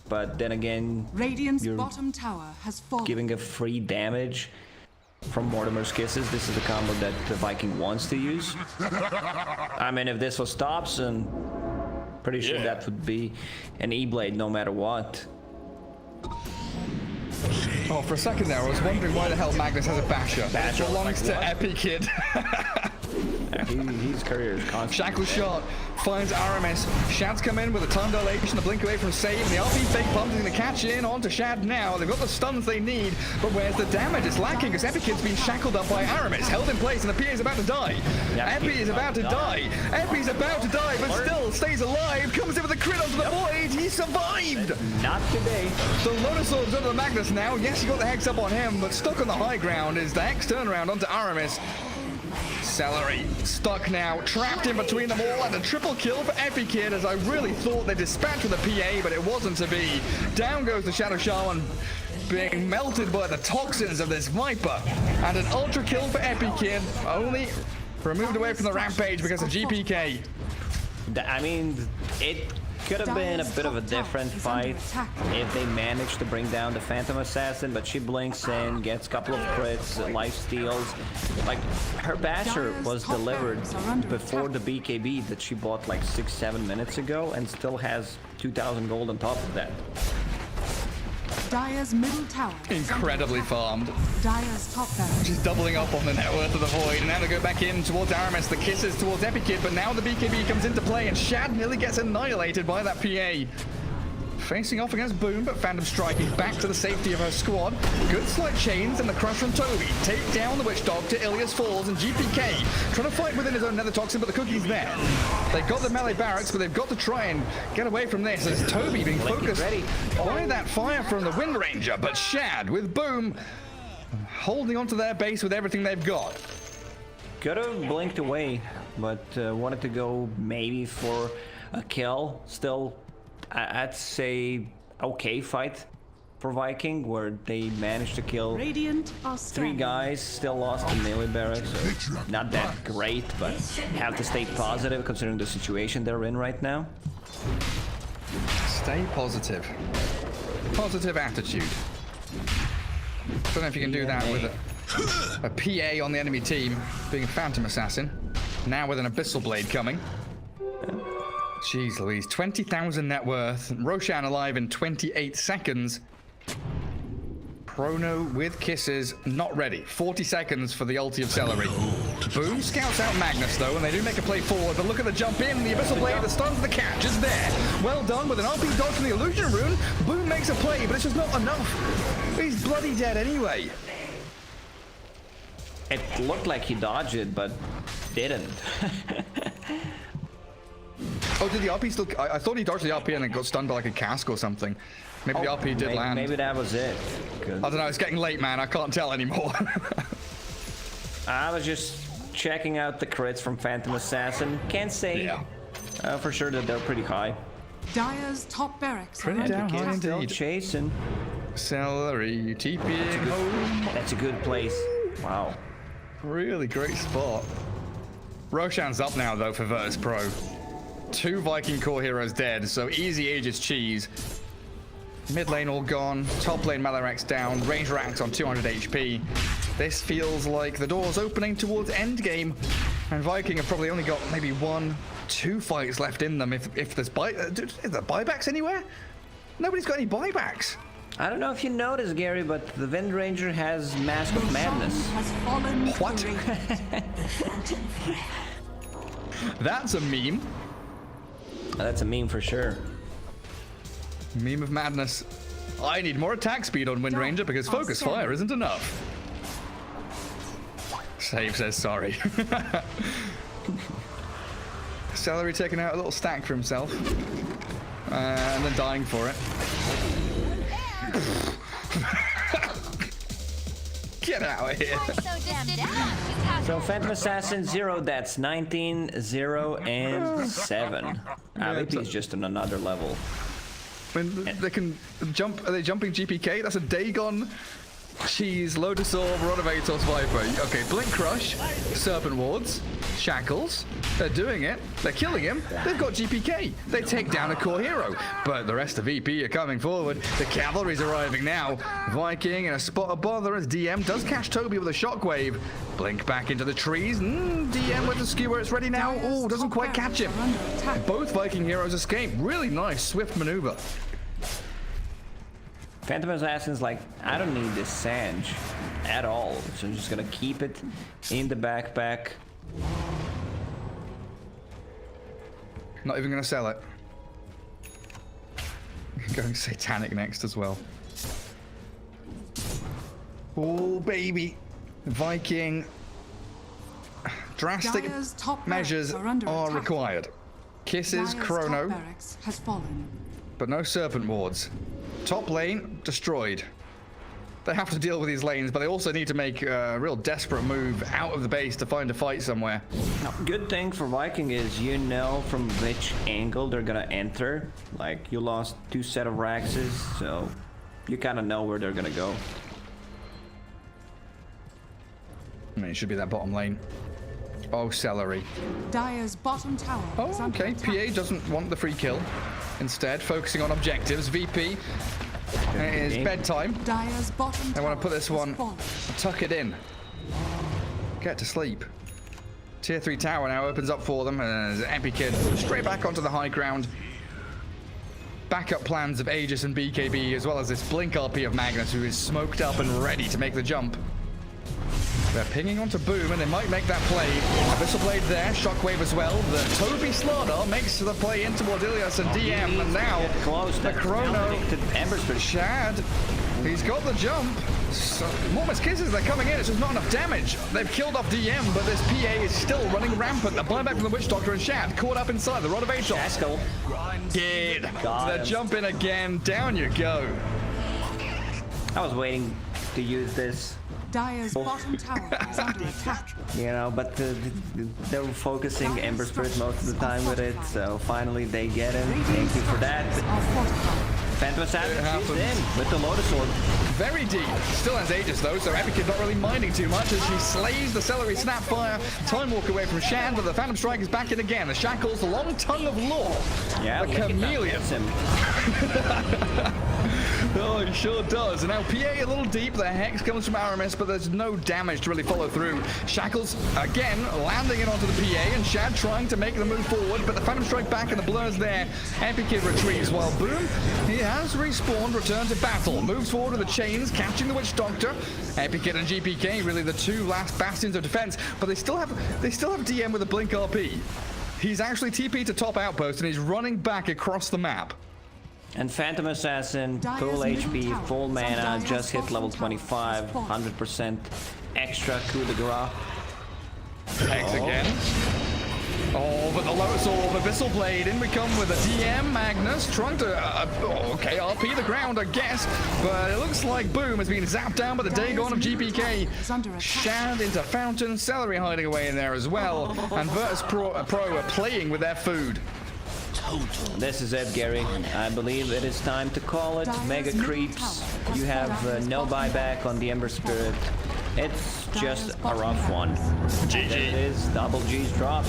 but then again, Radiant's you're bottom tower has fallen. giving a free damage from Mortimer's Kisses. This is the combo that the Viking wants to use. I mean, if this was stops, and pretty sure that would be an E-Blade no matter what. Oh, for a second there, I was wondering why the hell Magnus has a basher. It belongs to Epikid. His career is constant. Shackle shot finds Aramis. Shad's come in with a time dilation, a blink away from save. And the RP fake pump is going to catch in onto Shad now. They've got the stuns they need, but where's the damage? It's lacking because Epikid's been shackled up by Aramis, held in place, and the PA is about to die. Epi is about to die. Epi's about to die, but still stays alive. Comes in with a crit onto the void. He survived. Not today. The Lotus Orb's under the Magnus now. Yes, you got the Hex up on him, but stuck on the high ground is the Hex turnaround onto Aramis. Seleri stuck now, trapped in between them all, and a triple kill for Epikid, as I really thought they dispatched with a PA, but it wasn't to be. Down goes the Shadow Shaman, being melted by the toxins of this Viper, and an ultra kill for Epikid, only removed away from the rampage because of GPK. I mean, it could have been a bit of a different fight if they managed to bring down the Phantom Assassin, but she blinks in, gets a couple of crits, life steals. Like, her basher was delivered before the BKB that she bought like 6-7 minutes ago, and still has 2,000 gold on top of that. Dire's middle tower. Incredibly farmed. Dire's top barracks. She's doubling up on the net worth of the Void, and now they go back in towards Aramis. The kisses towards Epikid, but now the BKB comes into play, and Shad nearly gets annihilated by that PA. Facing off against Boom, but Phantom striking back to the safety of her squad. Good slight chains and the crush from Tobi. Take down the Witch Doctor, Illias falls, and GPK trying to fight within his own Nether Toxin, but the cookie's there. They've got the melee barracks, but they've got to try and get away from this, as Tobi being focused by that fire from the Wind Ranger, but Shad with Boom holding onto their base with everything they've got. Could have blinked away, but wanted to go maybe for a kill. Still, I'd say okay fight for Viking, where they managed to kill Radiant are 3 guys, still lost the melee barracks, so not that great, but have to stay positive considering the situation they're in right now. Stay positive. Positive attitude. Don't know if you can do that with a PA on the enemy team, being a Phantom Assassin. Now with an Abyssal Blade coming. Jeez Louise, 20,000 net worth. Roshan alive in 28 seconds. Chrono with kisses, not ready. 40 seconds for the ulti of Seleri. Boom scouts out Magnus though, and they do make a play forward, but look at the jump in. The Abyssal Blade, the stuns, the catch is there. Well done with an RP dodge from the Illusion Rune. Boom makes a play, but it's just not enough. He's bloody dead anyway. It looked like he dodged it, but didn't. Oh, did the RP still... I thought he dodged the RP and then got stunned by like a cask or something. Maybe the RP did land. Maybe that was it. I don't know, it's getting late, man. I can't tell anymore. I was just checking out the crits from Phantom Assassin. Can't say for sure that they're pretty high. Dire's top barracks are Pretty under down high attack. Still indeed. chasing. Seleri TPing home. That's a good place. Wow. Really great spot. Roshan's up now, though, for Virtus Pro. 2 Viking core heroes dead, so easy Aegis cheese. Mid lane all gone, top lane Malarex down, Ranger Axe on 200 HP. This feels like the door's opening towards endgame, and Viking have probably only got maybe 1-2 fights left in them if there's is there buybacks anywhere? Nobody's got any buybacks. I don't know if you noticed, Gary, but the Wind Ranger has Mask of Madness. Has fallen What? to Radiant. That's a meme. That's a meme for sure. Meme of madness. I need more attack speed on Wind Ranger because focus fire isn't enough. Save says sorry. Seleri taking out a little stack for himself. And then dying for it. Get out of here. So damn down. So Phantom Assassin 0, that's 19, 0, and 7. AVP is just on another level. When they can jump, are they jumping GPK? That's a Dagon, Cheese, Lotus Orb, Rodovatos, Viper. Okay, Blink Crush, Serpent Wards, Shackles. They're doing it. They're killing him. They've got GPK. They take down a core hero. But the rest of EP are coming forward. The cavalry's arriving now. Viking in a spot of bother as DM does catch Tobi with a shockwave. Blink back into the trees. DM with the skewer. It's ready now. Oh, doesn't quite catch him. Both Viking heroes escape. Really nice, swift maneuver. Phantom Assassin's like, I don't need this Sange at all, so I'm just gonna keep it in the backpack. Not even going to sell it. Going satanic next as well. Oh, baby. Viking. Drastic Dire's top measures barracks are under are attack. required. Kisses Dire's Chrono, top barracks has fallen. but no Serpent Wards. Top lane, destroyed. They have to deal with these lanes, but they also need to make a real desperate move out of the base to find a fight somewhere. Good thing for Viking is you know from which angle they're gonna enter. Like, you lost 2 set of Raxes, so you kind of know where they're gonna go. I mean, it should be that bottom lane. Oh, Seleri. Dire's bottom tower is Oh, under okay. attack. PA doesn't want the free kill. Instead, focusing on objectives. VP. It is bedtime. Dire's bottom I want to put tower this has one, fallen. tuck it in. Get to sleep. Tier 3 tower now opens up for them. As Epikid straight back onto the high ground. Backup plans of Aegis and BKB, as well as this blink RP of Magnus, who is smoked up and ready to make the jump. They're pinging onto Boom, and they might make that play. Abyssal Blade there, Shockwave as well. The Tobi Slardar makes the play in towards Ilias and DM, and now Get close. the Chrono. Ember's pretty Shad, he's got the jump. So, Mormous Kisses, they're coming in. It's just not enough damage. They've killed off DM, but this PA is still running rampant. The buyback from the Witch Doctor and Shad caught up inside the Rod of Atos. Haskell. Did. Got They're him. jumping again. Down you go. I was waiting to use this, Dire's bottom tower is under attack. you know, but they were focusing Ember Spirit most of the time with it, so finally they get him. Thank you for that. Are fortified. Phantom Assassin is happens. in with the Lotus Sword. Very deep. Still has Aegis though, so Epikid not really minding too much as she slays the Celery Snapfire. Time walk away from Shad, but the Phantom Strike is back in again. The Shackles, the long tongue of law. Yeah, the look at that. chameleon. Hits him. Oh, it sure does. And now PA a little deep. The Hex comes from Aramis, but there's no damage to really follow through. Shackles, again, landing it onto the PA, and Shad trying to make the move forward, but the Phantom Strike back and the blur's there. Epikid retrieves while Boom, he has respawned, returned to battle. Moves forward with the chains, catching the Witch Doctor. Epikid and GPK, really the 2 last bastions of defense, but they still have DM with a blink RP. He's actually TP to top outpost, and he's running back across the map. And Phantom Assassin, Dire's full middle HP, tower full is mana, under just hit attack. level 25, 100% extra coup de grace. Hex again. Oh, but the Lotus Orb, Abyssal Blade, in we come with a DM, Magnus, trying to, okay, RP the ground, I guess, but it looks like Boom has been zapped down by the Dagon of GPK. Shad into Fountain, Seleri hiding away in there as well, and Virtus Pro are playing with their food. This is it, Gary. I believe it is time to call it. Mega creeps. You have no buyback on the Ember Spirit. It's just a rough one. GG. There it is. Double G's dropped.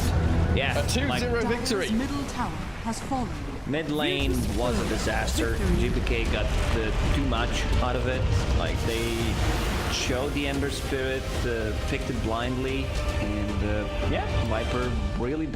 Yeah. A 2-0 victory. Dire's middle tower has fallen. Mid lane was a disaster. GPK got too much out of it. Like, they showed the Ember Spirit, picked it blindly, and yeah, Viper really